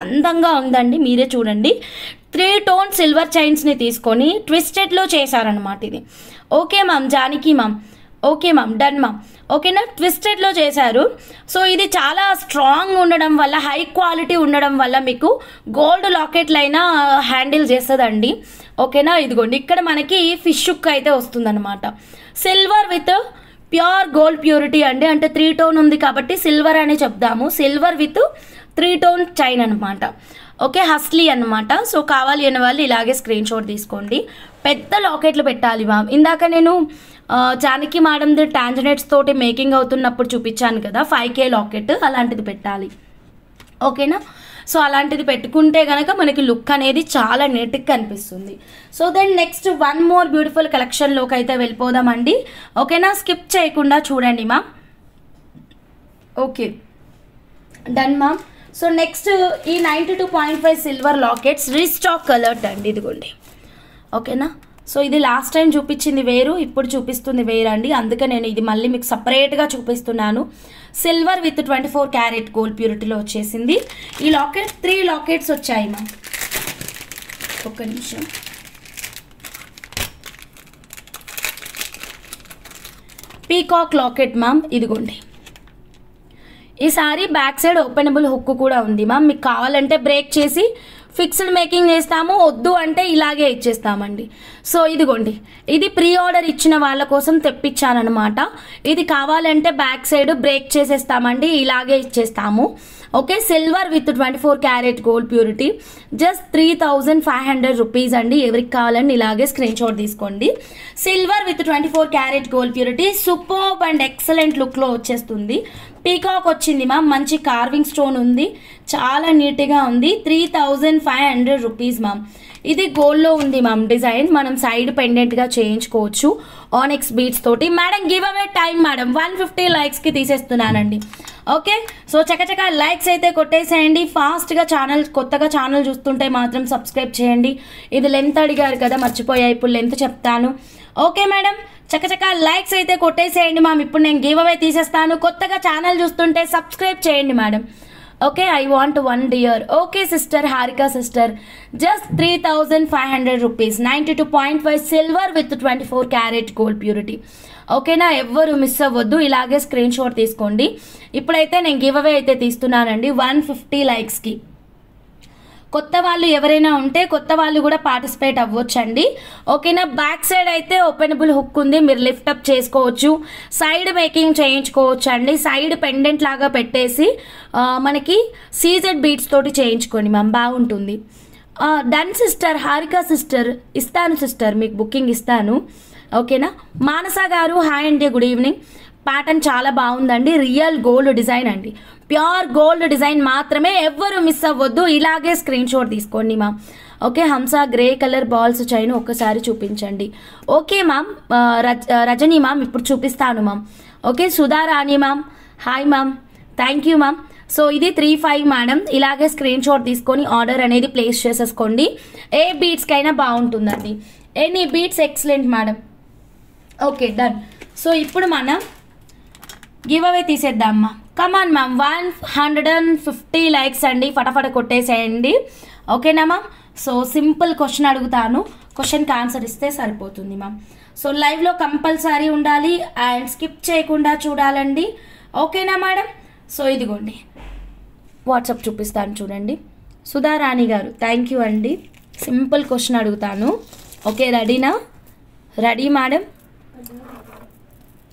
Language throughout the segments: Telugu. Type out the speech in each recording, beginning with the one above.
అందంగా ఉందండి, మీరే చూడండి. 3 టోన్ సిల్వర్ చైన్స్ని తీసుకొని ట్విస్టెడ్లో చేశారనమాట ఇది. Okay ma'am, Janaki ma'am, okay ma'am, done ma'am. ఓకేనా, ట్విస్టెడ్లో చేశారు. సో ఇది చాలా స్ట్రాంగ్ ఉండడం వల్ల, హై క్వాలిటీ ఉండడం వల్ల మీకు గోల్డ్ లాకెట్లు అయినా హ్యాండిల్ చేస్తుందండి. ఓకేనా, ఇదిగోండి ఇక్కడ మనకి ఫిష్ హుక్ అయితే వస్తుందన్నమాట. Silver with pure gold purity అండి, అంటే 3 టోన్ ఉంది కాబట్టి సిల్వర్ అని చెప్దాము. సిల్వర్ విత్ 3 టోన్ చైన్ అనమాట. ఓకే, హస్లీ అనమాట. సో కావాలి అనే వాళ్ళు ఇలాగే స్క్రీన్ షాట్ తీసుకోండి. పెద్ద లాకెట్లు పెట్టాలి మ్యామ్. ఇందాక నేను జానకి మేడంది టాంజనెట్స్ తోటి మేకింగ్ అవుతున్నప్పుడు చూపించాను కదా 5K లాకెట్, అలాంటిది పెట్టాలి. ఓకేనా, సో అలాంటిది పెట్టుకుంటే కనుక మనకి లుక్ అనేది చాలా నీట్గా కనిపిస్తుంది. So then next one more beautiful కలెక్షన్లోకి అయితే వెళ్ళిపోదామండి. ఓకేనా, స్కిప్ చేయకుండా చూడండి ma'am. Okay, done ma'am. So next ఈ 92.5 సిల్వర్ లాకెట్స్ రీస్టాక్ కలర్డ్ అండి, ఇదిగోండి. ఓకేనా, సో ఇది లాస్ట్ టైం చూపించింది వేరు, ఇప్పుడు చూపిస్తుంది వేరు అండి, అందుకే నేను ఇది మళ్ళీ మీకు సపరేట్గా చూపిస్తున్నాను. సిల్వర్ విత్ 24 క్యారెట్ గోల్డ్ ప్యూరిటీలో వచ్చేసింది. ఈ లాకెట్ 3 లాకెట్స్ వచ్చాయి మ్యామ్. ఒక్క నిమిషం. పీకాక్ లాకెట్ మ్యామ్, ఇదిగోండి. ఈసారి బ్యాక్ సైడ్ ఓపెనబుల్ హుక్ కూడా ఉంది మ్యామ్. మీకు కావాలంటే బ్రేక్ చేసి ఫిక్స్డ్ మేకింగ్ చేస్తాము, వద్దు అంటే ఇలాగే ఇచ్చేస్తామండి. సో ఇదిగోండి, ఇది ప్రీ ఆర్డర్ ఇచ్చిన వాళ్ళ కోసం తెప్పించానమాట. ఇది కావాలంటే బ్యాక్ సైడ్ బ్రేక్ చేసేస్తామండి, ఇలాగే ఇచ్చేస్తాము. Okay, silver with 24 carat gold purity, just 3500 rupees అండి. ఎవరికి కావాలండి ఇలాగే స్క్రీన్ షాట్ తీసుకోండి. Silver with 24 carat gold purity superb and excellent లుక్లో వచ్చేస్తుంది. పీకాక్ వచ్చింది మ్యామ్, మంచి కార్వింగ్ స్టోన్ ఉంది, చాలా నీట్గా ఉంది. 3500 రూపీస్ మ్యామ్. ఇది గోల్డ్లో ఉంది మ్యామ్ డిజైన్, మనం సైడ్ పెండెంట్గా చేయించుకోవచ్చు ఆనెక్స్ బీట్స్ తోటి. Madam give away time madam, 150 లైక్స్కి తీసేస్తున్నానండి. ఓకే, సో చకచక లైక్స్ అయితే కొట్టేసేయండి ఫాస్ట్గా. కొత్తగా ఛానల్ చూస్తుంటే మాత్రం సబ్స్క్రైబ్ చేయండి. ఇది లెంత్ అడిగారు కదా, మర్చిపోయా, ఇప్పుడు లెంత్ చెప్తాను. ఓకే మేడం, చకచక లైక్స్ అయితే కొట్టేసేయండి మ్యామ్. ఇప్పుడు నేను గివ్ అవే తీసేస్తాను. కొత్తగా ఛానల్ చూస్తుంటే సబ్స్క్రైబ్ చేయండి madam. Okay, I want 1 dear. Okay sister, Harika sister, just 3500 rupees. 92.5 silver with 24 carat gold purity. ఓకేనా, ఎవ్వరు మిస్ అవ్వద్దు, ఇలాగే స్క్రీన్ షాట్ తీసుకోండి. ఇప్పుడైతే నేను గివ్ అవే అయితే తీస్తున్నానండి 150 లైక్స్కి. కొత్త వాళ్ళు ఎవరైనా ఉంటే కొత్త వాళ్ళు కూడా పార్టిసిపేట్ అవ్వచ్చండి. ఓకేనా, బ్యాక్ సైడ్ అయితే ఓపెనబుల్ హుక్ ఉంది, మీరు లిఫ్ట్ అప్ చేసుకోవచ్చు, సైడ్ మేకింగ్ చేయించుకోవచ్చు అండి. సైడ్ పెండెంట్ లాగా పెట్టేసి మనకి సీజెడ్ బీట్స్ తోటి చేయించుకోండి మ్యామ్, బాగుంటుంది. డన్ సిస్టర్, హారిక సిస్టర్, ఇస్తాను సిస్టర్, మీకు బుకింగ్ ఇస్తాను. ఓకేనా, మానస గారు హాయ్ అండి, గుడ్ ఈవినింగ్. ప్యాటర్న్ చాలా బాగుందండి, రియల్ గోల్డ్ డిజైన్ అండి, ప్యూర్ గోల్డ్ డిజైన్ మాత్రమే, ఎవ్వరు మిస్ అవ్వద్దు, ఇలాగే స్క్రీన్ షాట్ తీసుకోండి ma'am. Okay, Hamsa grey colour balls chain ఒక్కసారి చూపించండి. ఓకే మ్యామ్, రజనీ మ్యామ్ ఇప్పుడు చూపిస్తాను ma'am. Okay, Sudharani ma'am hi ma'am, thank you ma'am. So ఇది 35 మేడం, ఇలాగే స్క్రీన్ షాట్ తీసుకొని ఆర్డర్ అనేది ప్లేస్ చేసేసుకోండి. ఏ బీట్స్కైనా బాగుంటుందండి, any beats excellent madam. Okay done. So ఇప్పుడు మనం గివ్ అవే తీసేద్దామ్మా. కమాన్ మ్యామ్, 150 లైక్స్ అండి, ఫటాఫట కొట్టేసేయండి. ఓకేనా మ్యామ్. సో సింపుల్ క్వశ్చన్ అడుగుతాను, క్వశ్చన్కి ఆన్సర్ ఇస్తే సరిపోతుంది మ్యామ్. సో లైవ్లో కంపల్సరీ ఉండాలి అండ్ స్కిప్ చేయకుండా చూడాలండి. ఓకేనా మేడం. సో ఇదిగోండి వాట్సాప్ చూపిస్తాను చూడండి. సుధారాణి గారు థ్యాంక్ యూ అండి. సింపుల్ క్వశ్చన్ అడుగుతాను. ఓకే రెడీనా? Ready madam.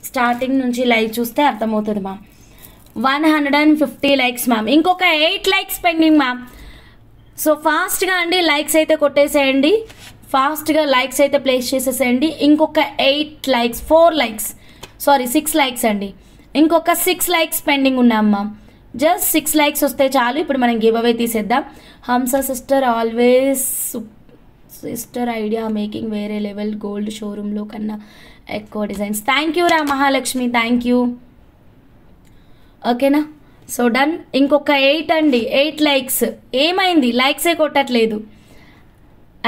స్టార్టింగ్ నుంచి లైవ్ చూస్తే అర్థమవుతుంది మ్యామ్. 150 లైక్స్ మ్యామ్, ఇంకొక 8 లైక్స్ పెండింగ్ మ్యామ్. సో ఫాస్ట్గా అండి లైక్స్ అయితే కొట్టేసేయండి, ఫాస్ట్గా లైక్స్ అయితే ప్లేస్ చేసేసేయండి. ఇంకొక 8 లైక్స్, 4 లైక్స్, సారీ 6 లైక్స్ అండి. ఇంకొక 6 లైక్స్ పెండింగ్ ఉన్నాం మ్యామ్. జస్ట్ 6 లైక్స్ వస్తే చాలు. ఇప్పుడు మనం గివ్ అవే తీసేద్దాం. హంస sister always sister idea making వేరే లెవెల్, గోల్డ్ షోరూంలో కన్నా ఎక్కువ డిజైన్స్. థ్యాంక్ యూ రా మహాలక్ష్మి, థ్యాంక్ యూ. ఓకేనా. So done. ఇంకొక 8 అండి, 8 లైక్స్. ఏమైంది లైక్సే కొట్టట్లేదు.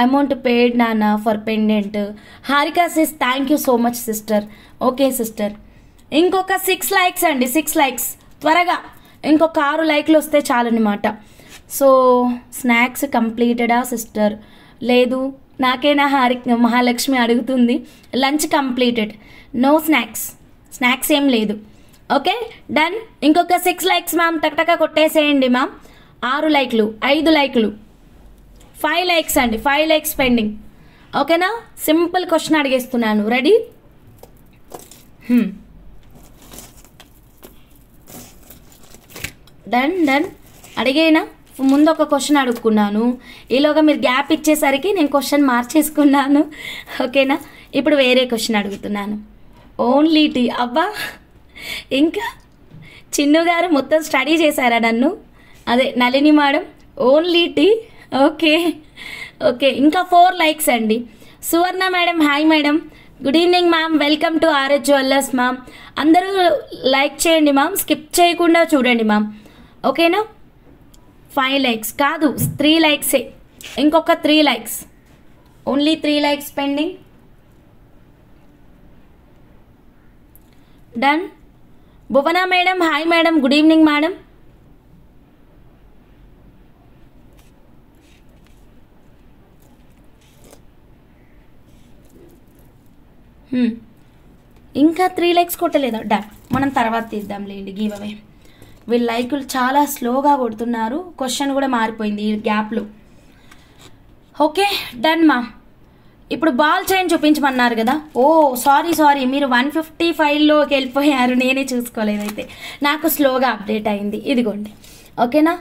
అమౌంట్ పేడ్ నానా for pendant. Harika sis thank you so much sister. Okay sister. ఇంకొక 6 లైక్స్ అండి, 6 లైక్స్ త్వరగా. ఇంకొక 6 లైక్లు వస్తే చాలన్నమాట. సో స్నాక్స్ కంప్లీటెడా సిస్టర్? లేదు, నాకేనా మహాలక్ష్మి అడుగుతుంది. లంచ్ కంప్లీటెడ్, నో స్నాక్స్ ఏం లేదు. Okay done. ఇంకొక 6 లైక్స్ మ్యామ్, టక్టక కొట్టేసేయండి మ్యామ్. 6 లైక్లు, 5 లైక్లు, 5 లైక్స్ అండి, 5 లైక్స్ పెండింగ్. ఓకేనా? సింపుల్ క్వశ్చన్ అడిగేస్తున్నాను. రెడీ? డన్. అడిగేనా? ముందు ఒక క్వశ్చన్ అడుగుకున్నాను, ఈలోగా మీరు గ్యాప్ ఇచ్చేసరికి నేను క్వశ్చన్ మార్చేసుకున్నాను. ఓకేనా? ఇప్పుడు వేరే క్వశ్చన్ అడుగుతున్నాను. Only tea. అబ్బా, ఇంకా చిన్ను గారు మొత్తం స్టడీ చేశారా నన్ను? అదే Nalini madam, only tea. Okay, ఇంకా 4 లైక్స్ అండి. Suvarna madam, hi madam, good evening ma'am, welcome to RS jewellers ma'am. అందరూ లైక్ చేయండి మ్యామ్, స్కిప్ చేయకుండా చూడండి మ్యామ్. ఓకేనా? 5 లైక్స్ కాదు, 3 లైక్సే. ఇంకొక 3 likes, only 3 likes pending. Done. Bhuvana madam, hi madam, good evening madam. ఇంకా 3 లైక్స్ కొట్టలేదా? డన్, మనం తర్వాత తీద్దాం లేండి గివ్ అవే. వీళ్ళు లైకులు చాలా స్లోగా కొడుతున్నారు, క్వశ్చన్ కూడా మారిపోయింది ఈ గ్యాప్లో. ఓకే డన్ మా. ఇప్పుడు బాల్ చైన్ చూపించమన్నారు కదా. ఓ సారీ, మీరు 155లోకి వెళ్ళిపోయారు, నేనే చూసుకోలేదు. అయితే నాకు స్లోగా అప్డేట్ అయింది. ఇదిగోండి. ఓకేనా?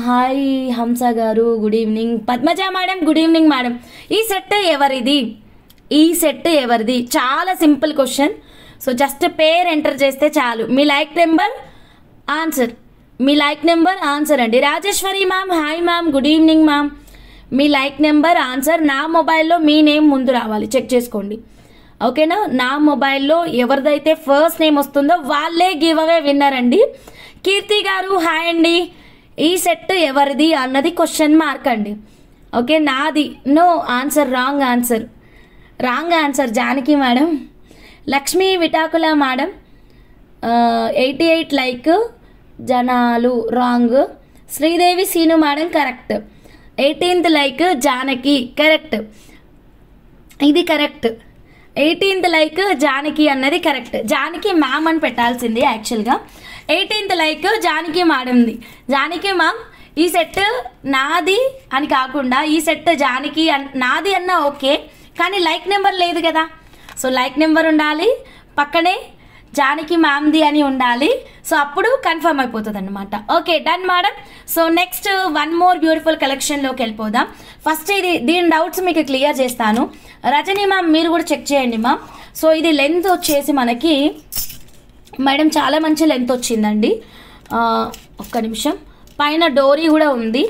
హాయ్ హంస గారు, good evening. Padmaja madam, good evening madam. ఈ సెట్ ఎవరిది? చాలా సింపుల్ క్వశ్చన్. సో జస్ట్ పేరు ఎంటర్ చేస్తే చాలు. మీ లైక్ నెంబర్ ఆన్సర్ అండి. Rajeshwari ma'am, hi ma'am, good evening ma'am. మీ లైక్ నెంబర్ ఆన్సర్ నా మొబైల్లో మీ నేమ్ ముందు రావాలి, చెక్ చేసుకోండి. ఓకేనా? నా మొబైల్లో ఎవరిదైతే ఫస్ట్ నేమ్ వస్తుందో వాళ్ళే గివ్ అవే విన్నర్ అండి. కీర్తి గారు, హాయ్ అండి. ఈ సెట్ ఎవరిది అన్నది క్వశ్చన్ మార్క్ అండి. ఓకే, నాది. No answer, wrong answer Janaki madam. Lakshmi Vitakula madam, 88 like, జనాలు wrong. Sridevi Seenu madam correct. 18th like Janaki, correct. ఇది కరెక్ట్. 18th లైక్ జానకి అన్నది కరెక్ట్. జానకి మ్యామ్ అని పెట్టాల్సింది యాక్చువల్గా. 18th లైక్ జానకి మేడంది. జానకి మ్యామ్, ఈ సెట్ నాది అని కాకుండా ఈ సెట్ జానకి నాది అన్న ఓకే, కానీ లైక్ నెంబర్ లేదు కదా. సో లైక్ నెంబర్ ఉండాలి, పక్కనే జానకి మ్యామ్ది అని ఉండాలి. సో అప్పుడు కన్ఫర్మ్ అయిపోతుంది అన్నమాట. Okay done madam. So next 1 more beautiful కలెక్షన్లోకి వెళ్ళిపోదాం. ఫస్ట్ దీని డౌట్స్ మీకు క్లియర్ చేస్తాను. రజనీ మ్యామ్, మీరు కూడా చెక్ చేయండి మ్యామ్. సో ఇది లెంత్ వచ్చేసి మనకి మేడం చాలా మంచి లెంత్ వచ్చిందండి. ఒక్క నిమిషం. పైన డోరీ కూడా ఉంది.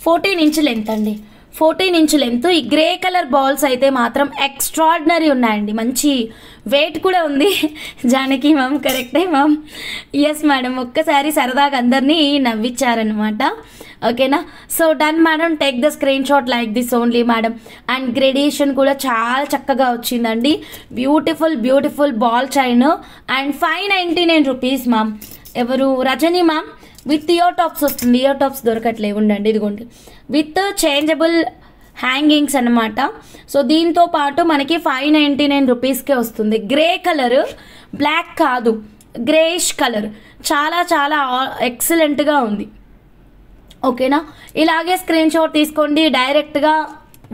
14 ఇంచ్ లెంత్ అండి, 14 ఇంచ్ లెంత్. ఈ గ్రే కలర్ బాల్స్ అయితే మాత్రం ఎక్స్ట్రాడినరీ ఉన్నాయండి, మంచి వెయిట్ కూడా ఉంది. జానకి మ్యామ్ కరెక్టే మ్యామ్. ఎస్ మేడం, ఒక్కసారి సరదాగా అందరినీ నవ్వించారనమాట. ఓకేనా? So done madam, take the screen shot like this only madam. And gradation కూడా చాలా చక్కగా వచ్చిందండి. Beautiful ball chain and 599 rupees ma'am. ఎవరు? Rajani ma'am. With ear tops వస్తుంది. ఇయర్ టాప్స్ దొరకట్లేవు, ఉండండి ఇదిగోండి. విత్ చేంజబుల్ హ్యాంగింగ్స్ అనమాట. సో దీంతో పాటు మనకి 599 రూపీస్కే వస్తుంది. గ్రే కలర్, బ్లాక్ కాదు, గ్రేయిష్ కలర్. చాలా ఎక్సలెంట్గా ఉంది. ఓకేనా? ఇలాగే స్క్రీన్ షాట్ తీసుకోండి, డైరెక్ట్గా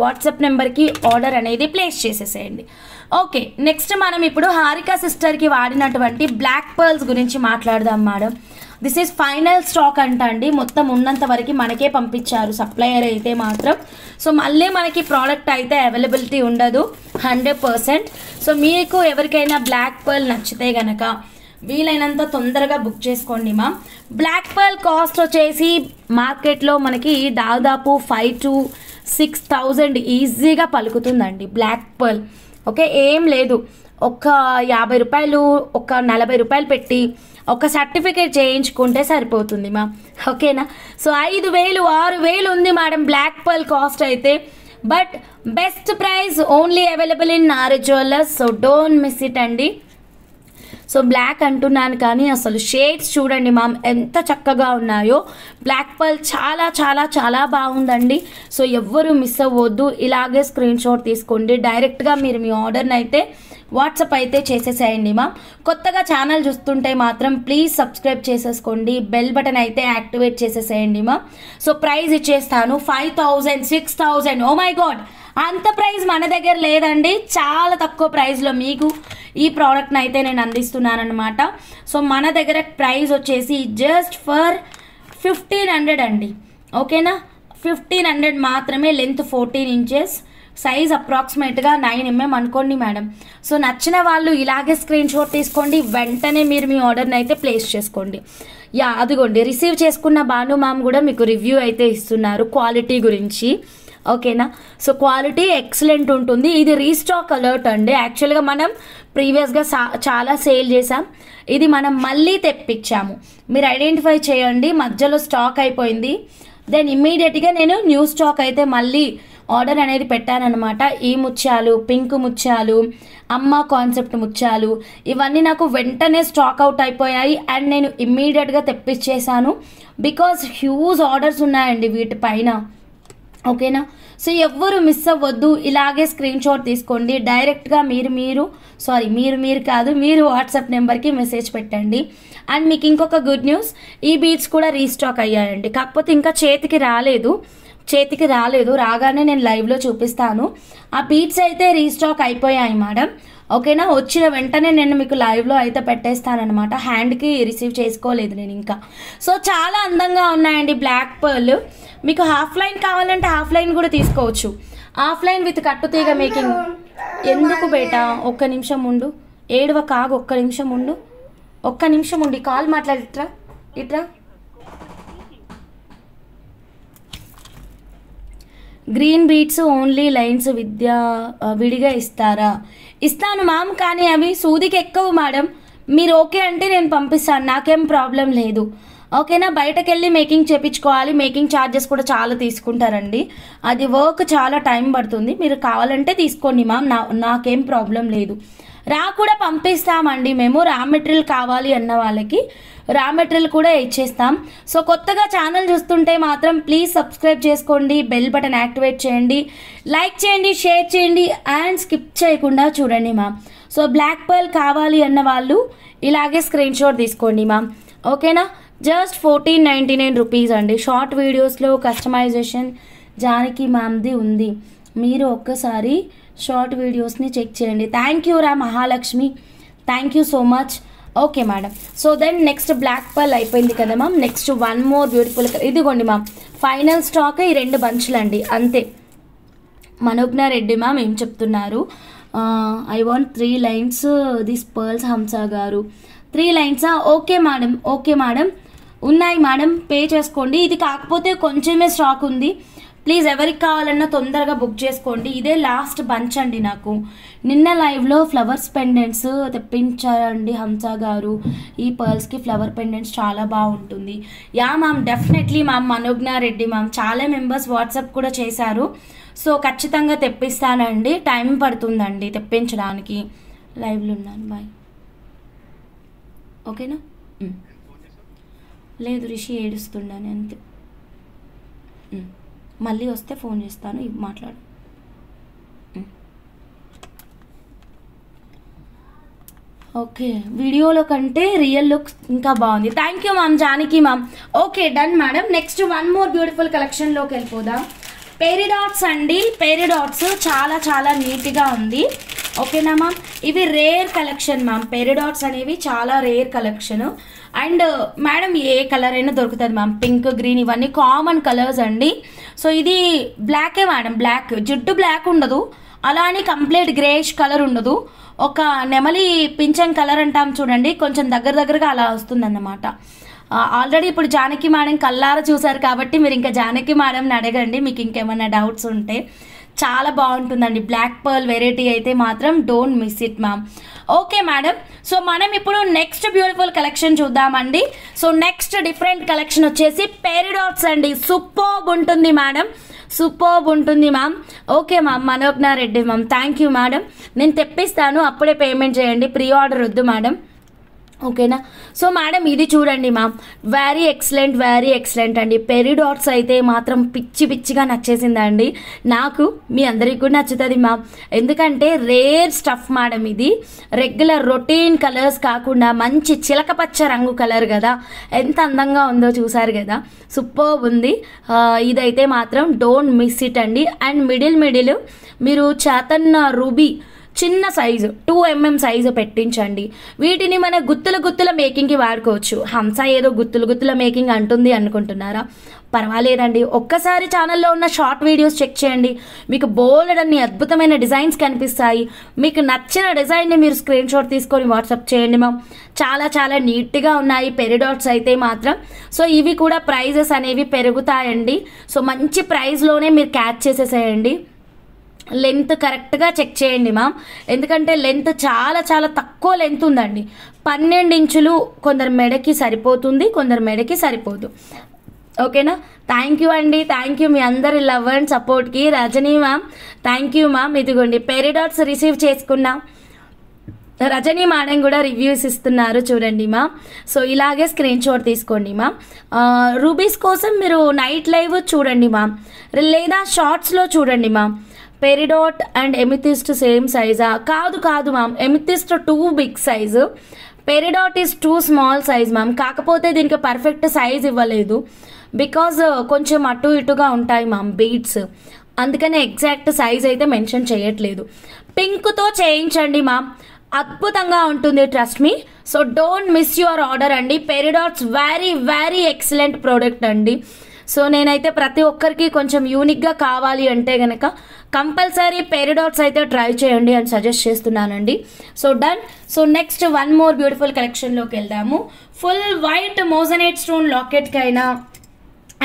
వాట్సాప్ నెంబర్కి ఆర్డర్ అనేది ప్లేస్ చేసేసేయండి. ఓకే, నెక్స్ట్ మనం ఇప్పుడు హారిక సిస్టర్కి వాడినటువంటి బ్లాక్ పర్ల్స్ గురించి మాట్లాడదాం madam. This is final stock అండి. మొత్తం ఉన్నంత వరకు మనకే పంపించారు సప్లయర్ అయితే మాత్రం. సో మళ్ళీ మనకి ప్రోడక్ట్ అయితే అవైలబిలిటీ ఉండదు 100%. సో మీకు ఎవరికైనా బ్లాక్ పర్ల్ నచ్చితే గనక వీలైనంత తొందరగా బుక్ చేసుకోండి మా. బ్లాక్ పర్ల్ కాస్ట్ వచ్చేసి మార్కెట్లో మనకి దాదాపు 5,000 to 6,000 ఈజీగా పలుకుతుందండి బ్లాక్ పర్ల్. ఓకే, ఏం లేదు, ఒక 50 రూపాయలు, ఒక 40 రూపాయలు పెట్టి ఒక సర్టిఫికేట్ చేయించుకుంటే సరిపోతుంది మా. ఓకేనా? సో 5,000 6,000 ఉంది మేడం బ్లాక్ పర్ల్ కాస్ట్ అయితే. But best price only available in RS jewellers. So don't miss it అండి. సో బ్లాక్ అంటున్నాను కానీ అసలు షేడ్స్ చూడండి మ్యామ్ ఎంత చక్కగా ఉన్నాయో. బ్లాక్ పర్ల్ చాలా చాలా చాలా బాగుందండి. సో ఎవ్వరు మిస్ అవ్వద్దు, ఇలాగే స్క్రీన్ షాట్ తీసుకోండి. డైరెక్ట్గా మీరు మీ ఆర్డర్ని అయితే వాట్సాప్ అయితే చేసేసేయండి మ్యామ్. కొత్తగా ఛానల్ చూస్తుంటే మాత్రం ప్లీజ్ సబ్స్క్రైబ్ చేసేసుకోండి, బెల్ బటన్ అయితే యాక్టివేట్ చేసేసేయండి మ్యామ్. సో ప్రైస్ ఇచ్చేస్తాను 5000, 6000. ఓ మై గాడ్, అంత ప్రైస్ మన దగ్గర లేదండి. చాలా తక్కువ ప్రైస్లో మీకు ఈ ప్రోడక్ట్ని అయితే నేను అందిస్తున్నాను అనమాట. సో మన దగ్గర ప్రైస్ వచ్చేసి జస్ట్ ఫర్ 1500 అండి. ఓకేనా, 1500 మాత్రమే. లెంత్ 14 ఇంచెస్, సైజ్ అప్రాక్సిమేట్గా 9 mm అనుకోండి మేడం. సో నచ్చిన వాళ్ళు ఇలాగే స్క్రీన్ షాట్ తీసుకోండి, వెంటనే మీరు మీ ఆర్డర్ని అయితే ప్లేస్ చేసుకోండి. యా అదిగోండి, రిసీవ్ చేసుకున్న భాను మ్యామ్ కూడా మీకు రివ్యూ అయితే ఇస్తున్నారు క్వాలిటీ గురించి. ఓకేనా, సో క్వాలిటీ ఎక్సలెంట్ ఉంటుంది. ఇది రీస్టాక్ అలర్ట్ అండి. యాక్చువల్గా మనం ప్రీవియస్గా చాలా సేల్ చేసాం, ఇది మనం మళ్ళీ తెప్పించాము. మీరు ఐడెంటిఫై చేయండి, మధ్యలో స్టాక్ అయిపోయింది. దెన్ ఇమ్మీడియట్గా నేను న్యూ స్టాక్ అయితే మళ్ళీ ఆర్డర్ అనేది పెట్టానన్నమాట. ఈ ముత్యాలు, పింక్ ముత్యాలు, అమ్మ కాన్సెప్ట్ ముత్యాలు, ఇవన్నీ నాకు వెంటనే స్టాక్ అవుట్ అయిపోయాయి అండ్ నేను ఇమ్మీడియట్గా తెప్పించేసాను. బికాజ్ హ్యూజ్ ఆర్డర్స్ ఉన్నాయండి వీటిపైన. ఓకేనా, సో ఎవ్వరు మిస్ అవ్వద్దు, ఇలాగే స్క్రీన్ షాట్ తీసుకోండి. డైరెక్ట్గా మీరు కాదు, మీరు వాట్సాప్ నెంబర్కి మెసేజ్ పెట్టండి. అండ్ మీకు ఇంకొక గుడ్ న్యూస్, ఈ బీడ్స్ కూడా రీస్టాక్ అయ్యాయండి. కాకపోతే ఇంకా చేతికి రాలేదు, రాగానే నేను లైవ్లో చూపిస్తాను. ఆ బీడ్స్ అయితే రీస్టాక్ అయిపోయాయి మేడం. ఓకేనా, వచ్చిన వెంటనే నేను మీకు లైవ్లో అయితే పెట్టేస్తానమాట. హ్యాండ్కి రిసీవ్ చేసుకోలేదు నేను ఇంకా. సో చాలా అందంగా ఉన్నాయండి బ్లాక్ పర్ల్. మీకు హాఫ్ లైన్ కావాలంటే హాఫ్ లైన్ కూడా తీసుకోవచ్చు, ఆఫ్లైన్ విత్ కట్టుతీగ మేకింగ్. ఎందుకు బేటా, ఒక్క నిమిషం ఉండు, ఏడవ కాగు, ఒక్క నిమిషం ఉండి కాల్ మాట్లాడి ఇట్రా. గ్రీన్ బీట్స్ ఓన్లీ లైన్స్ విడిగా ఇస్తారా? ఇస్తాను మ్యామ్, కానీ అవి సూదికి ఎక్కువ మేడం. మీరు ఓకే అంటే నేను పంపిస్తాను, నాకేం ప్రాబ్లం లేదు. ఓకేనా, బయటకు వెళ్ళి మేకింగ్ చేయించుకోవాలి, మేకింగ్ ఛార్జెస్ కూడా చాలా తీసుకుంటారండి. అది వర్క్ చాలా టైం పడుతుంది. మీరు కావాలంటే తీసుకోండి మ్యామ్, నాకేం ప్రాబ్లం లేదు. కూడా పంపిస్తామండి మేము. రా మెటీరియల్ కావాలి అన్న వాళ్ళకి రా మెటీరియల్ కూడా ఇచ్చేస్తాం. సో కొత్తగా ఛానల్ చూస్తుంటే మాత్రం ప్లీజ్ సబ్స్క్రైబ్ చేసుకోండి, బెల్ బటన్ యాక్టివేట్ చేయండి, లైక్ చేయండి, షేర్ చేయండి అండ్ స్కిప్ చేయకుండా చూడండి మ్యామ్. సో బ్లాక్ పర్ల్ కావాలి అన్న వాళ్ళు ఇలాగే స్క్రీన్ షాట్ తీసుకోండి మ్యామ్. ఓకేనా, జస్ట్ 1499 రూపీస్ అండి. షార్ట్ వీడియోస్లో కస్టమైజేషన్ జానకి మ్యామ్ది ఉంది, మీరు ఒక్కసారి షార్ట్ వీడియోస్ని చెక్ చేయండి. థ్యాంక్ యూ రా Mahalakshmi, thank you so much. Okay madam, so then next black pearl అయిపోయింది కదా ma'am. Next one more beautiful, ఇదిగోండి మ్యామ్ ఫైనల్ స్టాక్ ఈ 2 బంచులు అండి అంతే. మనోజ్ఞ రెడ్డి మ్యామ్ ఏం చెప్తున్నారు, I want 3 lines this pearls Hamsa గారు. 3 లైన్సా? ఓకే మేడం ఉన్నాయి మేడం, పే చేసుకోండి. ఇది కాకపోతే కొంచెమే స్టాక్ ఉంది, ప్లీజ్ ఎవరికి కావాలన్నా తొందరగా బుక్ చేసుకోండి. ఇదే లాస్ట్ బంచ్ అండి. నాకు నిన్న లైవ్లో ఫ్లవర్స్ పెండెంట్స్ తెప్పించారండి హంసా గారు. ఈ పర్ల్స్కి ఫ్లవర్ పెండెంట్స్ చాలా బాగుంటుంది. Yeah ma'am, definitely ma'am. Manogna Reddy ma'am చాలా మెంబర్స్ వాట్సాప్ కూడా చేశారు. సో ఖచ్చితంగా తెప్పిస్తానండి, టైం పడుతుందండి తెప్పించడానికి. లైవ్లో ఉన్నాను, బాయ్. ఓకేనా, లేదు రిషి ఏడుస్తుండని అంతే. మళ్ళీ వస్తే ఫోన్ చేస్తాను, మాట్లాడు. ఓకే, వీడియోలో కంటే రియల్ లుక్ ఇంకా బాగుంది. Thank you ma'am, Janaki ma'am. Okay done madam. Next one more beautiful కలెక్షన్లోకి వెళ్ళిపోదాం. పెరిడాట్స్ అండి, పెరిడాట్స్ చాలా చాలా నీట్గా ఉంది. ఓకేనా మ్యామ్, ఇవి రేర్ కలెక్షన్ మ్యామ్. పెరిడాట్స్ అనేవి చాలా rare collection. And madam A colour అయినా దొరుకుతుంది మ్యామ్, పింక్, గ్రీన్ ఇవన్నీ కామన్ కలర్స్ అండి. సో ఇది బ్లాకే మేడం, బ్లాక్ జుట్టు బ్లాక్ ఉండదు, అలా అని కంప్లీట్ గ్రేష్ కలర్ ఉండదు, ఒక నెమలి పింఛం కలర్ అంటాం చూడండి, కొంచెం దగ్గరగా అలా వస్తుందన్నమాట. ఆల్రెడీ ఇప్పుడు జానకి మేడం కల్లారా చూసారు కాబట్టి మీరు ఇంకా జానకి మేడంని అడగండి మీకు ఇంకేమైనా డౌట్స్ ఉంటే. చాలా బాగుంటుందండి బ్లాక్ పర్ల్ వెరైటీ అయితే మాత్రం, don't miss it ma'am. Okay madam, so మనం ఇప్పుడు నెక్స్ట్ బ్యూటిఫుల్ కలెక్షన్ చూద్దామండి. సో నెక్స్ట్ డిఫరెంట్ కలెక్షన్ వచ్చేసి పెరిడాట్స్ అండి. సూపర్బ్ ఉంటుంది మేడం, సూపర్బ్ ఉంటుంది ma'am. Okay ma'am, Manogna Reddy ma'am, thank you madam. నేను తెప్పిస్తాను, అప్పుడే పేమెంట్ చేయండి, ప్రీ ఆర్డర్ వద్దు మేడం. ఓకేనా. సో మేడం ఇది చూడండి మ్యామ్, వెరీ ఎక్సలెంట్ అండి. పెరిడాట్స్ అయితే మాత్రం పిచ్చిగా నచ్చేసిందండి నాకు, మీ అందరికి కూడా నచ్చుతుంది మ్యామ్. ఎందుకంటే రేర్ స్టఫ్ మేడం, ఇది రెగ్యులర్ రొటీన్ కలర్స్ కాకుండా మంచి చిలకపచ్చ రంగు కలర్ కదా, ఎంత అందంగా ఉందో చూసారు కదా, సూపర్ ఉంది. ఇదైతే మాత్రం డోంట్ మిస్ ఇట్ అండి. అండ్ మిడిల్ మీరు చేతన్ రూబీ చిన్న సైజు 2mm సైజు పెట్టించండి. వీటిని మన గుత్తుల మేకింగ్కి వాడుకోవచ్చు. హంస ఏదో గుత్తుల మేకింగ్ అంటుంది అనుకుంటున్నారా? పర్వాలేదండి, ఒక్కసారి ఛానల్లో ఉన్న షార్ట్ వీడియోస్ చెక్ చేయండి, మీకు బోలెడన్ని అద్భుతమైన డిజైన్స్ కనిపిస్తాయి. మీకు నచ్చిన డిజైన్ని మీరు స్క్రీన్ షాట్ తీసుకొని వాట్సాప్ చేయండి మ్యామ్. చాలా నీట్గా ఉన్నాయి పెరిడాట్స్ అయితే మాత్రం. సో ఇవి కూడా ప్రైజెస్ అనేవి పెరుగుతాయండి. సో మంచి ప్రైస్లోనే మీరు క్యాచ్ చేసేసేయండి. లెంత్ కరెక్ట్గా చెక్ చేయండి మ్యామ్, ఎందుకంటే లెంత్ చాలా తక్కువ లెంత్ ఉందండి. 12 ఇంచులు కొందరు మెడకి సరిపోతుంది, కొందరు మెడకి సరిపోదు. ఓకేనా. థ్యాంక్ యూ అండి, థ్యాంక్ యూ మీ అందరి లవ్ అండ్ సపోర్ట్కి. Rajani ma'am thank you ma'am. ఇదిగోండి పెరిడాట్స్ రిసీవ్ చేసుకున్నాం. రజనీ మేడం కూడా రివ్యూస్ ఇస్తున్నారు చూడండి మ్యామ్. సో ఇలాగే స్క్రీన్ షాట్ తీసుకోండి మ్యామ్. రూబీస్ కోసం మీరు నైట్ లైవ్ చూడండి మ్యామ్, లేదా షార్ట్స్లో చూడండి ma'am. Peridot and amethyst same సైజా? కాదు ma'am, amethyst 2 big size, peridot is 2 small size ma'am. కాకపోతే దీనికి పర్ఫెక్ట్ సైజ్ ఇవ్వలేదు, బికాజ్ కొంచెం అటు ఇటుగా ఉంటాయి మ్యామ్ బీడ్స్, అందుకనే ఎగ్జాక్ట్ సైజ్ అయితే మెన్షన్ చేయట్లేదు. పింక్తో చేయించండి మ్యామ్, అద్భుతంగా ఉంటుంది, trust me. So don't miss your order అండి. పెరిడాట్స్ వెరీ ఎక్సలెంట్ ప్రోడక్ట్ అండి. సో నేనైతే ప్రతి ఒక్కరికి కొంచెం యూనిక్గా కావాలి అంటే కనుక కంపల్సరీ పెరిడాట్స్ అయితే ట్రై చేయండి అని సజెస్ట్ చేస్తున్నానండి. So done. So next one more beautiful కలెక్షన్లోకి వెళ్దాము. ఫుల్ వైట్ మోజనైట్ స్టోన్ లాకెట్కైనా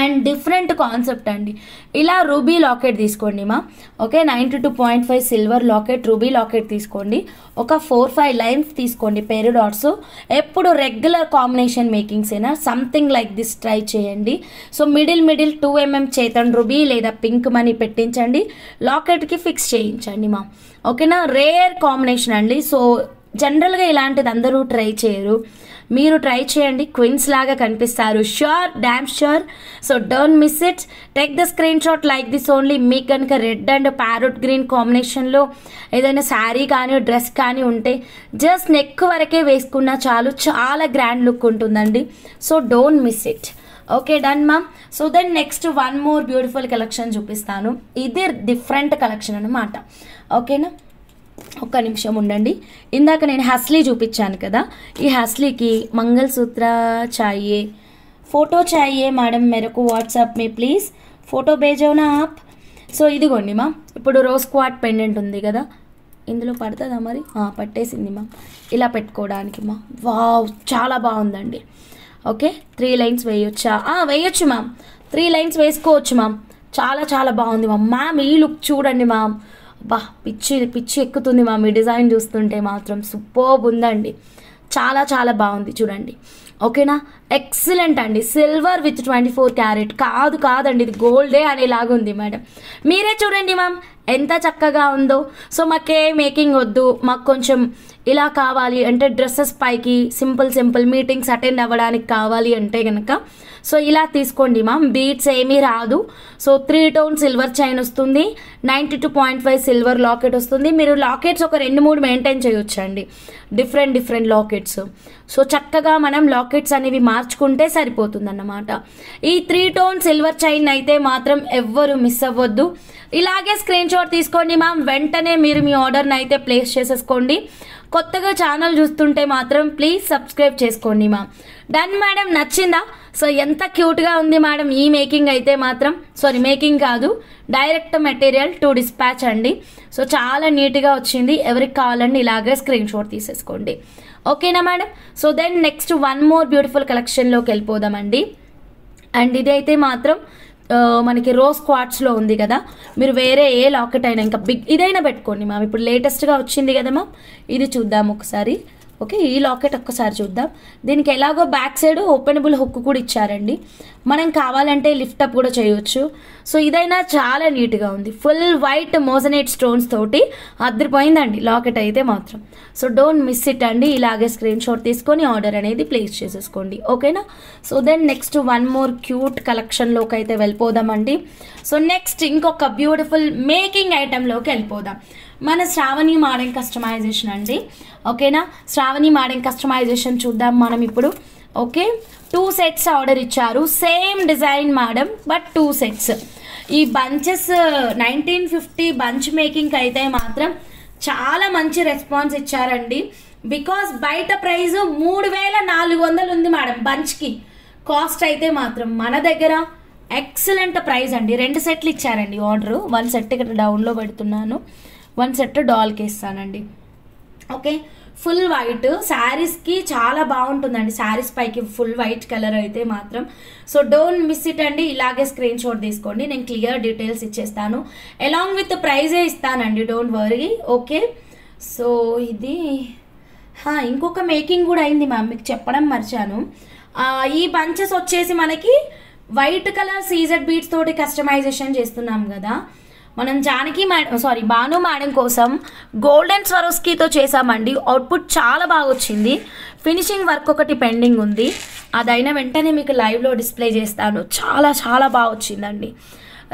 అండ్ డిఫరెంట్ కాన్సెప్ట్ అండి. ఇలా రూబీ లాకెట్ తీసుకోండి మా. Okay, 92.5 silver locket, ruby locket తీసుకోండి. ఒక 4-5 లైన్స్ తీసుకోండి పెరిడాట్స్. ఎప్పుడు రెగ్యులర్ కాంబినేషన్ మేకింగ్స్ అయినా సంథింగ్ లైక్ దిస్ ట్రై చేయండి. So middle 2mm Chatham ruby లేదా పింక్ మనీ పెట్టించండి, లాకెట్కి ఫిక్స్ చేయించండి మా. ఓకేనా, రేర్ కాంబినేషన్ అండి. సో జనరల్గా ఇలాంటిది అందరూ ట్రై చేయరు, మీరు ట్రై చేయండి, క్వీన్స్ లాగా కనిపిస్తారు, sure, dam sure. So don't miss it, take the screen shot like this only. మీకు కనుక రెడ్ అండ్ ప్యారెట్ గ్రీన్ కాంబినేషన్లో ఏదైనా శారీ కానీ డ్రెస్ కానీ ఉంటే జస్ట్ నెక్ వరకే వేసుకున్నా చాలు, చాలా గ్రాండ్ లుక్ ఉంటుందండి. So don't miss it. Okay done ma'am. So then next one more beautiful collection చూపిస్తాను. ఇది డిఫరెంట్ కలెక్షన్ అన్నమాట. ఓకేనా, ఒక్క నిమిషం ఉండండి. ఇందాక నేను హస్లీ చూపించాను కదా, ఈ హస్లీకి మంగళసూత్ర చాయే, ఫోటో చాయే మేడం మేరకు వాట్సాప్ మీ ప్లీజ్, ఫోటో భేజోనా ఆప్. సో ఇదిగోండి మా, ఇప్పుడు రోజ్ క్వార్ట్ పెండెంట్ ఉంది కదా, ఇందులో పడుతుందా మరి? పట్టేసింది మా, ఇలా పెట్టుకోవడానికి మా. వావ్, చాలా బాగుందండి. ఓకే, 3 లైన్స్ వేయొచ్చా? వేయొచ్చు మ్యామ్, 3 లైన్స్ వేసుకోవచ్చు మ్యామ్. చాలా బాగుంది మ్యామ్. మ్యామ్ ఈ లుక్ చూడండి మ్యామ్, బా పిచ్చి ఎక్కుతుంది మా. మీ డిజైన్ చూస్తుంటే మాత్రం సూపర్బ్ ఉందండి, చాలా బాగుంది చూడండి. ఓకేనా, ఎక్సలెంట్ అండి. సిల్వర్ విత్ 24 క్యారెట్ కాదండి, ఇది గోల్డే అనేలాగా ఉంది మేడం. మీరే చూడండి మ్యామ్ ఎంత చక్కగా ఉందో. సో మాకే మేకింగ్ వద్దు, మాకు కొంచెం ఇలా కావాలి అంటే డ్రెస్సెస్ పైకి సింపుల్ మీటింగ్స్ అటెండ్ అవ్వడానికి కావాలి అంటే కనుక సో ఇలా తీసుకోండి మ్యామ్. బీట్స్ ఏమీ రాదు. సో 3 టోన్ సిల్వర్ చైన్ వస్తుంది, 92.5 సిల్వర్ లాకెట్ వస్తుంది. మీరు లాకెట్స్ ఒక 2-3 మెయింటైన్ చేయొచ్చండి, డిఫరెంట్ లాకెట్స్. సో చక్కగా మనం లాకెట్స్ అనేవి మార్చుకుంటే సరిపోతుంది అన్నమాట. ఈ 3 టోన్ సిల్వర్ చైన్ అయితే మాత్రం ఎవ్వరు మిస్ అవ్వద్దు. ఇలాగే స్క్రీన్ షాట్ తీసుకోండి మ్యామ్, వెంటనే మీరు మీ ఆర్డర్ని అయితే ప్లేస్ చేసేసుకోండి. కొత్తగా ఛానల్ చూస్తుంటే మాత్రం ప్లీజ్ సబ్స్క్రైబ్ చేసుకోండి మ్యామ్. డన్ మేడం, నచ్చిందా? సో ఎంత క్యూట్గా ఉంది మేడం ఈ మేకింగ్ అయితే మాత్రం. మేకింగ్ కాదు, డైరెక్ట్ మెటీరియల్ టు డిస్పాచ్ అండి. సో చాలా నీట్గా వచ్చింది. ఎవరికి కావాలండి ఇలాగే స్క్రీన్ షాట్ తీసేసుకోండి. ఓకేనా madam? So then next one more beautiful కలెక్షన్లోకి వెళ్ళిపోదామండి. అండ్ ఇదైతే మాత్రం మనకి రోజ్ క్వార్ట్స్లో ఉంది కదా, మీరు వేరే ఏ లాకెట్ అయినా ఇంకా బిగ్ ఇదైనా పెట్టుకోండి మ్యామ్. ఇప్పుడు లేటెస్ట్గా వచ్చింది కదా మ్యామ్, ఇది చూద్దాం ఒకసారి. ఓకే, ఈ లాకెట్ ఒక్కసారి చూద్దాం. దీనికి ఎలాగో బ్యాక్ సైడ్ ఓపెనబుల్ హుక్ కూడా ఇచ్చారండి. మనం కావాలంటే లిఫ్ట్ అప్ కూడా చేయొచ్చు. సో ఇదైనా చాలా నీట్గా ఉంది. ఫుల్ వైట్ మోజనేట్ స్టోన్స్ తోటి అదిరిపోయిందండి లాకెట్ అయితే మాత్రం. సో డోంట్ మిస్ ఇట్ అండి. ఇలాగే స్క్రీన్ షాట్ తీసుకొని ఆర్డర్ అనేది ప్లేస్ చేసేసుకోండి. ఓకేనా. So then next one more cute కలెక్షన్లోకి అయితే వెళ్ళిపోదామండి. సో నెక్స్ట్ ఇంకొక బ్యూటిఫుల్ మేకింగ్ ఐటెంలోకి వెళ్ళిపోదాం. మన శ్రావణి మోడర్న్ కస్టమైజేషన్ అండి. ఓకేనా, శ్రావణి మోడర్న్ కస్టమైజేషన్ చూద్దాం మనం ఇప్పుడు. ఓకే, 2 sets ఆర్డర్ ఇచ్చారు. Same design madam, but 2 sets. ఈ బంచెస్ 1950 బంచ్ మేకింగ్కి అయితే మాత్రం చాలా మంచి రెస్పాన్స్ ఇచ్చారండి. బికాస్ బయట ప్రైస్ 3400 ఉంది మేడం బంచ్కి. కాస్ట్ అయితే మాత్రం మన దగ్గర ఎక్సలెంట్ ప్రైస్ అండి. 2 సెట్లు ఇచ్చారండి ఆర్డర్. 1 సెట్ ఇక్కడ డౌన్లో పెడుతున్నాను, 1 సెట్ డాల్కి ఇస్తానండి. ఓకే, ఫుల్ వైట్ శారీస్కి చాలా బాగుంటుందండి. శారీస్ పైకి ఫుల్ వైట్ కలర్ అయితే మాత్రం. సో డోంట్ మిస్ ఇట్ అండి. ఇలాగే స్క్రీన్ షాట్ తీసుకోండి, నేను క్లియర్ డీటెయిల్స్ ఇచ్చేస్తాను. అలాంగ్ విత్ ప్రైజే ఇస్తానండి, డోంట్ వరీ. ఓకే, సో ఇది ఇంకొక మేకింగ్ కూడా అయింది మ్యామ్, మీకు చెప్పడం మర్చాను. ఈ బంచెస్ వచ్చేసి మనకి వైట్ కలర్ సీజెడ్ బీడ్స్ తోటి కస్టమైజేషన్ చేస్తున్నాం కదా మనం. జానకి మేడం భాను మేడం కోసం గోల్డెన్ స్వరోస్కీతో చేసామండి. అవుట్పుట్ చాలా బాగా వచ్చింది. ఫినిషింగ్ వర్క్ ఒకటి పెండింగ్ ఉంది, అదైనా వెంటనే మీకు లైవ్లో డిస్ప్లే చేస్తాను. చాలా చాలా బాగా వచ్చిందండి.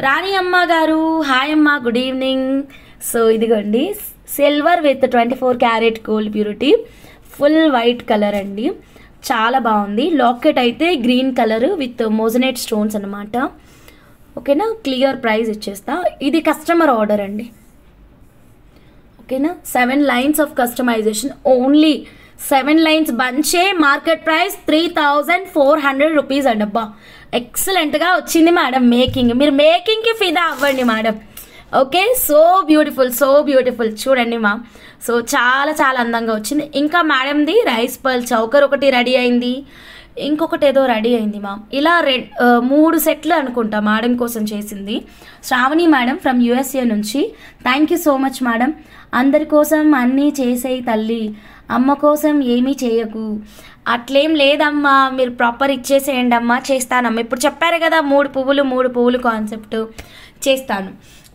రాణి అమ్మ గారు హాయ్ అమ్మ, గుడ్ ఈవినింగ్. సో ఇదిగోండి silver with 24 carat gold purity, full white colour అండి, చాలా బాగుంది. లాకెట్ అయితే గ్రీన్ కలర్ విత్ మోజనేట్ స్టోన్స్ అనమాట. ఓకేనా, క్లియర్ ప్రైస్ ఇచ్చేస్తా. ఇది కస్టమర్ ఆర్డర్ అండి. ఓకేనా, 7 lines of customization, only 7 lines బంచే. మార్కెట్ ప్రైస్ 3400 రూపీస్ అండి. అబ్బా ఎక్సలెంట్గా వచ్చింది మేడం మేకింగ్. మీరు మేకింగ్కి ఫిదా అవ్వండి మేడం. ఓకే, సో బ్యూటిఫుల్ చూడండి మా. సో చాలా చాలా అందంగా వచ్చింది. ఇంకా మేడంది రైస్ పర్ల్ చౌకర్ ఒకటి రెడీ అయింది, ఇంకొకటి ఏదో రెడీ అయింది మా. ఇలా 3 సెట్లు అనుకుంటా మేడం కోసం చేసింది. శ్రావణి మేడం ఫ్రమ్ USA నుంచి. Thank you so much madam. అందరి కోసం అన్నీ చేసేయి తల్లి, అమ్మ కోసం ఏమీ చేయకు. అట్లేం లేదమ్మా, మీరు ప్రాపర్ ఇచ్చేసేయండి అమ్మా, చేస్తానమ్మా. ఇప్పుడు చెప్పారు కదా 3 పువ్వులు కాన్సెప్ట్, చేస్తాను.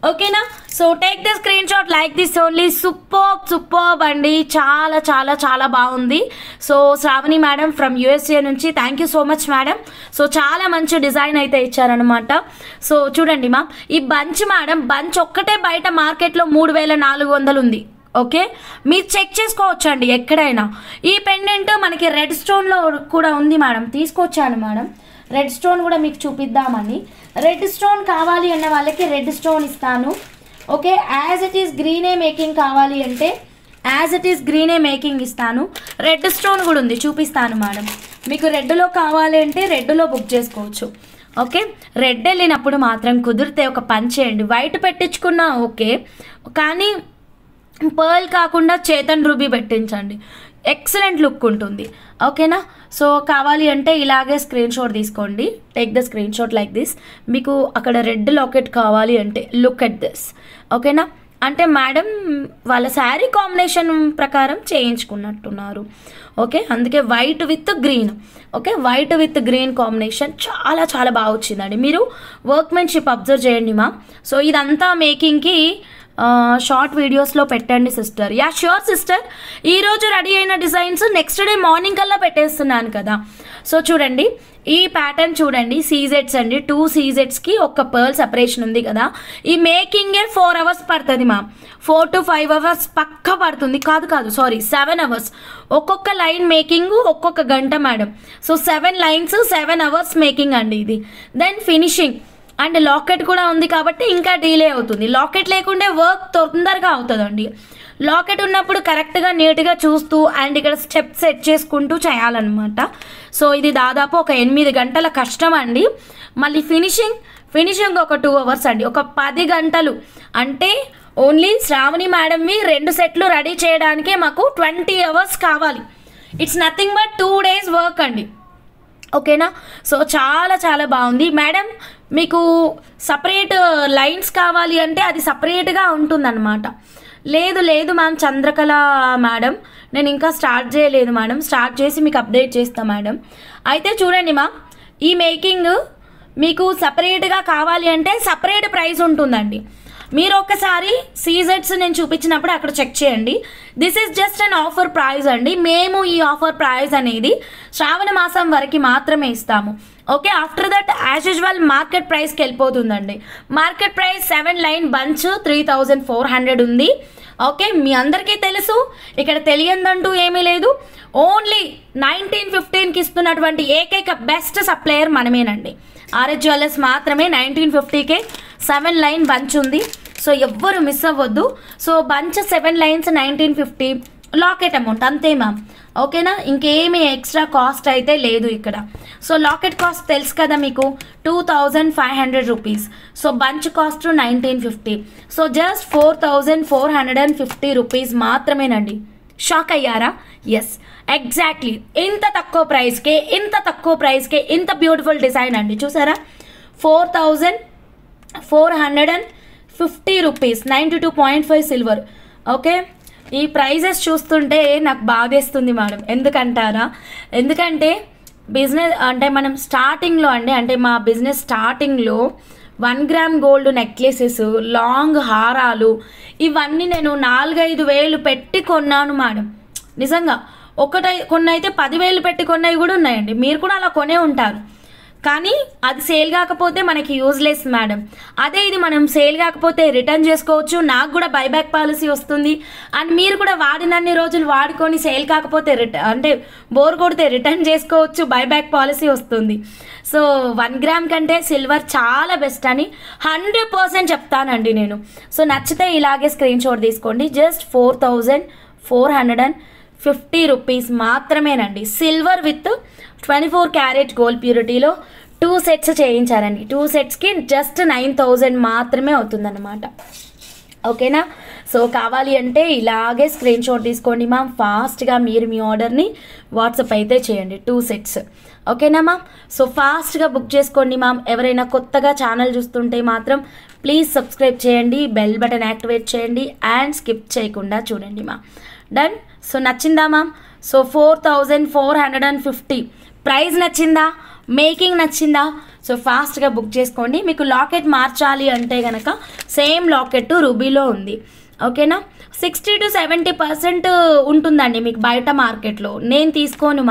ఓకేనా. So take the screen shot like this only. Super అండి, చాలా చాలా చాలా బాగుంది. So Shravani madam from USA నుంచి, thank you so much madam. So చాలా మంచి డిజైన్ అయితే ఇచ్చారనమాట. సో చూడండి మా, ఈ బంచ్ మేడం బంచ్ ఒక్కటే బయట మార్కెట్లో 3400 ఉంది. ఓకే, మీరు చెక్ చేసుకోవచ్చండి ఎక్కడైనా. ఈ పెండెంట్ మనకి రెడ్ స్టోన్లో కూడా ఉంది మేడం, తీసుకొచ్చాను మేడం. రెడ్ స్టోన్ కూడా మీకు చూపిద్దామని. రెడ్ స్టోన్ కావాలి అన్న వాళ్ళకి రెడ్ స్టోన్ ఇస్తాను. ఓకే, యాజ్ ఇట్ ఈస్ గ్రీనే మేకింగ్ కావాలి అంటే యాజ్ ఇట్ ఈస్ గ్రీనే మేకింగ్ ఇస్తాను. రెడ్ స్టోన్ కూడా ఉంది, చూపిస్తాను మేడం. మీకు రెడ్లో కావాలి అంటే రెడ్లో బుక్ చేసుకోవచ్చు. ఓకే, రెడ్ వెళ్ళినప్పుడు మాత్రం కుదిరితే ఒక పని చేయండి, వైట్ పెట్టించుకున్నా ఓకే, కానీ పర్ల్ కాకుండా చేతన్ రూబీ పెట్టించండి, ఎక్సలెంట్ లుక్ ఉంటుంది. ఓకేనా. సో కావాలి అంటే ఇలాగే స్క్రీన్ షాట్ తీసుకోండి, take the screen shot like this. మీకు అక్కడ రెడ్ లాకెట్ కావాలి అంటే లుక్ ఎట్ దిస్. ఓకేనా, అంటే మేడం వాళ్ళ శారీ కాంబినేషన్ ప్రకారం చేయించుకున్నట్టున్నారు. ఓకే, అందుకే white with green. Okay, white with green combination చాలా చాలా బాగా వచ్చిందండి. మీరు వర్క్మెన్షిప్ అబ్జర్వ్ చేయండి మా. సో ఇదంతా మేకింగ్కి షార్ట్ వీడియోస్లో పెట్టండి సిస్టర్. Yeah sure sister. ఈరోజు రెడీ అయిన డిజైన్స్ నెక్స్ట్ డే మార్నింగ్ కల్లా పెట్టేస్తున్నాను కదా. సో చూడండి ఈ ప్యాటర్న్ చూడండి, సీజెట్స్ అండి. 2 సీజెట్స్కి ఒక పర్ల్ సెపరేషన్ ఉంది కదా. ఈ మేకింగే 4 hours పడుతుంది మా. 4 to 5 hours పక్క పడుతుంది. కాదు 7 hours. ఒక్కొక్క లైన్ మేకింగ్ ఒక్కొక్క గంట madam. So 7 lines 7 hours making అండి ఇది. దెన్ ఫినిషింగ్ అండ్ లాకెట్ కూడా ఉంది కాబట్టి ఇంకా డిలే అవుతుంది. లాకెట్ లేకుంటే వర్క్ తొందరగా అవుతుందండి. లాకెట్ ఉన్నప్పుడు కరెక్ట్గా నీట్గా చూస్తూ అండ్ ఇక్కడ స్టెప్ సెట్ చేసుకుంటూ చేయాలన్నమాట. సో ఇది దాదాపు ఒక 8 గంటల కష్టం అండి. మళ్ళీ ఫినిషింగ్ ఒక 2 hours అండి, ఒక 10 గంటలు. అంటే ఓన్లీ శ్రావణి మేడంవి 2 సెట్లు రెడీ చేయడానికే మాకు 20 hours కావాలి. It's nothing but 2 days work అండి. ఓకేనా. సో చాలా చాలా బాగుంది మేడం. మీకు సపరేట్ లైన్స్ కావాలి అంటే అది సపరేట్గా ఉంటుందన్నమాట. లేదు లేదు మ్యామ్, చంద్రకళ మేడం, నేను ఇంకా స్టార్ట్ చేయలేదు మేడం, స్టార్ట్ చేసి మీకు అప్డేట్ చేస్తాను మేడం. అయితే చూడండి మ్యామ్, ఈ మేకింగ్ మీకు సపరేట్గా కావాలి అంటే సపరేట్ ప్రైస్ ఉంటుందండి. మీరు ఒకసారి సీజెట్స్ నేను చూపించినప్పుడు అక్కడ చెక్ చేయండి. This is just an offer price అండి. మేము ఈ ఆఫర్ ప్రైస్ అనేది శ్రావణ మాసం వరకు మాత్రమే ఇస్తాము. Okay, after that as usual market ప్రైస్కి వెళ్ళిపోతుందండి. మార్కెట్ ప్రైస్ 7 లైన్ బంచ్ 3400 ఉంది. ఓకే, మీ అందరికీ తెలుసు, ఇక్కడ తెలియదంటూ ఏమీ లేదు. ఓన్లీ 1915కి ఇస్తున్నటువంటి ఏకైక బెస్ట్ సప్లయర్ మనమేనండి. ఆర్ఎస్ జ్యువెలర్స్ మాత్రమే 1950కే 7 లైన్ బంచ్ ఉంది. సో ఎవ్వరు మిస్ అవ్వద్దు. So bunch 7 lines 1950, locket amount అంతే మ్యామ్. ఓకేనా, ఇంకేమీ ఎక్స్ట్రా కాస్ట్ అయితే లేదు ఇక్కడ. సో లాకెట్ కాస్ట్ తెలుసు కదా మీకు, 2500 rupees. So bunch cost 1950. So just 4450 rupees మాత్రమేనండి. షాక్ అయ్యారా? ఎస్, ఎగ్జాక్ట్లీ ఇంత తక్కువ ప్రైస్కే ఇంత బ్యూటిఫుల్ డిజైన్ అండి. చూసారా, 4450 రూపీస్, 92.5 సిల్వర్. ఓకే, ఈ ప్రైజెస్ చూస్తుంటే నాకు బాధేస్తుంది మేడం. ఎందుకంటారా? ఎందుకంటే బిజినెస్ అంటే మనం స్టార్టింగ్లో అంటే మా బిజినెస్ స్టార్టింగ్లో 1 గ్రామ్ గోల్డ్ నెక్లెసెస్, లాంగ్ హారాలు, ఇవన్నీ నేను 4-5 వేలు పెట్టి కొన్నాను మేడం. నిజంగా కొన్ని అయితే 10,000 పెట్టి కొన్నవి కూడా ఉన్నాయండి. మీరు కూడా అలా కొనే ఉంటారు. కానీ అది సేల్ కాకపోతే మనకి యూజ్లెస్ మేడం. అదే ఇది మనం సేల్ కాకపోతే రిటర్న్ చేసుకోవచ్చు, నాకు కూడా బైబ్యాక్ పాలసీ వస్తుంది. అండ్ మీరు కూడా వాడినన్ని రోజులు వాడుకొని సేల్ కాకపోతే బోర్ కొడితే రిటర్న్ చేసుకోవచ్చు, బైబ్యాక్ పాలసీ వస్తుంది. సో 1 గ్రామ్ కంటే సిల్వర్ చాలా బెస్ట్ అని 100% చెప్తానండి నేను. సో నచ్చితే ఇలాగే స్క్రీన్ షాట్ తీసుకోండి. జస్ట్ 4450 రూపీస్ మాత్రమేనండి. సిల్వర్ విత్ 24 క్యారెట్ గోల్డ్ ప్యూరిటీలో 2 సెట్స్ చేయించారండి. 2 సెట్స్కి జస్ట్ 9000 మాత్రమే అవుతుందన్నమాట. ఓకేనా, సో కావాలి అంటే ఇలాగే స్క్రీన్ షాట్ తీసుకోండి మ్యామ్. ఫాస్ట్గా మీరు మీ ఆర్డర్ని వాట్సాప్ అయితే చేయండి, 2 సెట్స్. ఓకేనా మ్యామ్, సో ఫాస్ట్గా బుక్ చేసుకోండి మ్యామ్. ఎవరైనా కొత్తగా ఛానల్ చూస్తుంటే మాత్రం ప్లీజ్ సబ్స్క్రైబ్ చేయండి, బెల్ బటన్ యాక్టివేట్ చేయండి అండ్ స్కిప్ చేయకుండా చూడండి మ్యామ్. డన్. సో నచ్చిందా మ్యామ్? సో 4450 ప్రైస్ నచ్చిందా? మేకింగ్ నచ్చిందా? సో ఫాస్ట్గా బుక్ చేసుకోండి. మీకు లాకెట్ మార్చాలి అంటే కనుక సేమ్ లాకెట్ రూబీలో ఉంది. ఓకేనా, 60 to 70% ఉంటుందండి మీకు బయట మార్కెట్లో. నేను తీసుకోను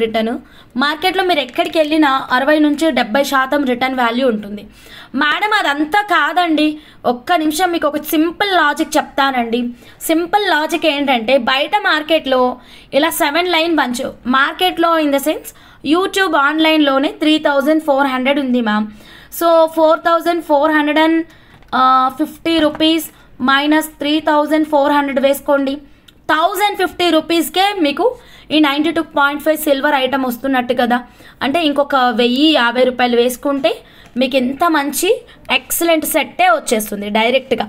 రిటర్న్. మార్కెట్లో మీరు ఎక్కడికి వెళ్ళినా 60 నుంచి 70% రిటర్న్ వాల్యూ ఉంటుంది మేడం. అదంతా కాదండి, ఒక్క నిమిషం మీకు ఒక సింపుల్ లాజిక్ చెప్తానండి. సింపుల్ లాజిక్ ఏంటంటే, బయట మార్కెట్లో ఇలా 7 లైన్ బంచ్ మార్కెట్లో ఇన్ ద సెన్స్ యూట్యూబ్ ఆన్లైన్లోనే 3400 ఉంది మ్యామ్. సో 4450 రూపీస్ మైనస్ 3400 వేసుకోండి. 1050 రూపీస్కే మీకు ఈ 92.5 సిల్వర్ ఐటమ్ వస్తున్నట్టు కదా. అంటే ఇంకొక 1050 రూపాయలు వేసుకుంటే మీకు ఎంత మంచి ఎక్సలెంట్ సెట్టే వచ్చేస్తుంది డైరెక్ట్గా.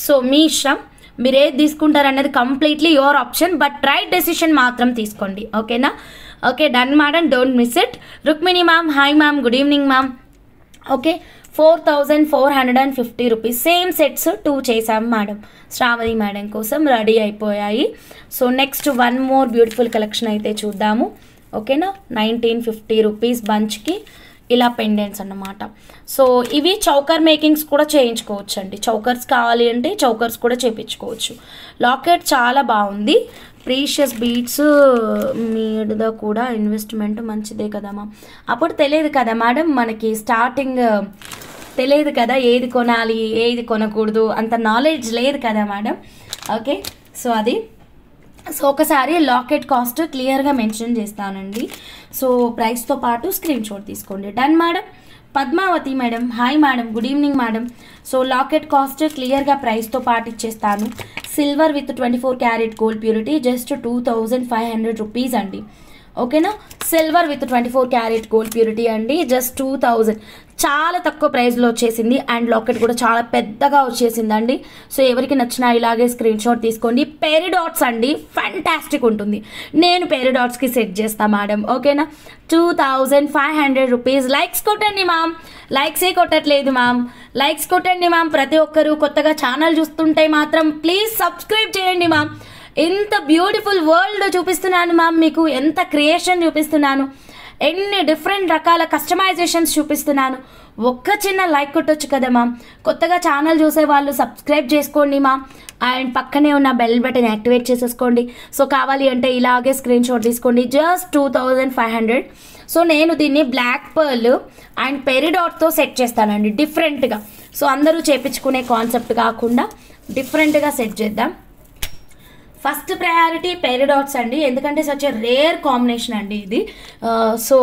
సో మీ ఇష్టం, మీరు ఏది తీసుకుంటారనేది completely your option, but right decision మాత్రం తీసుకోండి. ఓకేనా? Okay, done madam, don't miss it. Rukmini ma'am, hi ma'am, good evening ma'am. Okay, 4450 rupees same sets 2 చేసాం మేడం. శ్రావణి మేడం కోసం రెడీ అయిపోయాయి. So next 1 more beautiful collection అయితే చూద్దాము. ఓకేనా, 1950 రూపీస్ బంచ్కి ఇలా పెండెంట్స్ అన్నమాట. సో ఇవి చౌకర్ మేకింగ్స్ కూడా చేయించుకోవచ్చు అండి. చౌకర్స్ కావాలి అంటే చౌకర్స్ కూడా చేయించుకోవచ్చు. లాకెట్ చాలా బాగుంది. ప్రీషియస్ బీడ్స్ మీద కూడా ఇన్వెస్ట్మెంట్ మంచిదే కదా మ్యామ్. అప్పుడు తెలియదు కదా మేడం, మనకి స్టార్టింగ్ తెలియదు కదా ఏది కొనాలి ఏది కొనకూడదు, అంత నాలెడ్జ్ లేదు కదా మేడం. ఓకే, సో అది. సో ఒకసారి లాకెట్ కాస్ట్ క్లియర్గా మెన్షన్ చేస్తానండి. సో ప్రైస్తో పాటు స్క్రీన్ షాట్ తీసుకోండి. Done madam. Padmavathi madam, hi madam, good evening madam. So locket cost క్లియర్గా ప్రైస్తో పాటు ఇచ్చేస్తాను. Silver with 24 carat gold purity just 2500 rupees అండి. ఓకేనా, silver with 24 carat gold purity అండి, జస్ట్ 2000. చాలా తక్కువ ప్రైస్లో వచ్చేసింది అండ్ లాకెట్ కూడా చాలా పెద్దగా వచ్చేసిందండి. సో ఎవరికి నచ్చినా ఇలాగే స్క్రీన్ షాట్ తీసుకోండి. పెరిడాట్స్ అండి, ఫ్యాంటాస్టిక్ ఉంటుంది. నేను పెరిడాట్స్కి సెట్ చేస్తాను మేడం. ఓకేనా, 2500 రూపీస్. లైక్స్ కొట్టండి మ్యామ్, లైక్సే కొట్టట్లేదు మ్యామ్. లైక్స్ కొట్టండి మ్యామ్. ప్రతి ఒక్కరు కొత్తగా ఛానల్ చూస్తుంటే మాత్రం ప్లీజ్ సబ్స్క్రైబ్ చేయండి మ్యామ్. ఎంత బ్యూటిఫుల్ వరల్డ్ చూపిస్తున్నాను మ్యామ్, మీకు ఎంత క్రియేషన్ చూపిస్తున్నాను, ఎన్ని డిఫరెంట్ రకాల కస్టమైజేషన్స్ చూపిస్తున్నాను. ఒక్క చిన్న లైక్ కొట్టొచ్చు కదా మ్యామ్. కొత్తగా ఛానల్ చూసే వాళ్ళు సబ్స్క్రైబ్ చేసుకోండి మ్యామ్. అండ్ పక్కనే ఉన్న బెల్ బటన్ యాక్టివేట్ చేసేసుకోండి. సో కావాలి అంటే ఇలాగే స్క్రీన్ షాట్ తీసుకోండి. జస్ట్ 2500. సో నేను దీన్ని బ్లాక్ పర్ల్ అండ్ పెరిడాట్తో సెట్ చేస్తానండి డిఫరెంట్గా. సో అందరూ చేపించుకునే కాన్సెప్ట్ కాకుండా డిఫరెంట్గా సెట్ చేద్దాం. ఫస్ట్ ప్రయారిటీ పెరిడాట్స్ అండి, ఎందుకంటే సచ్ ఎ రేర్ కాంబినేషన్ అండి ఇది. సో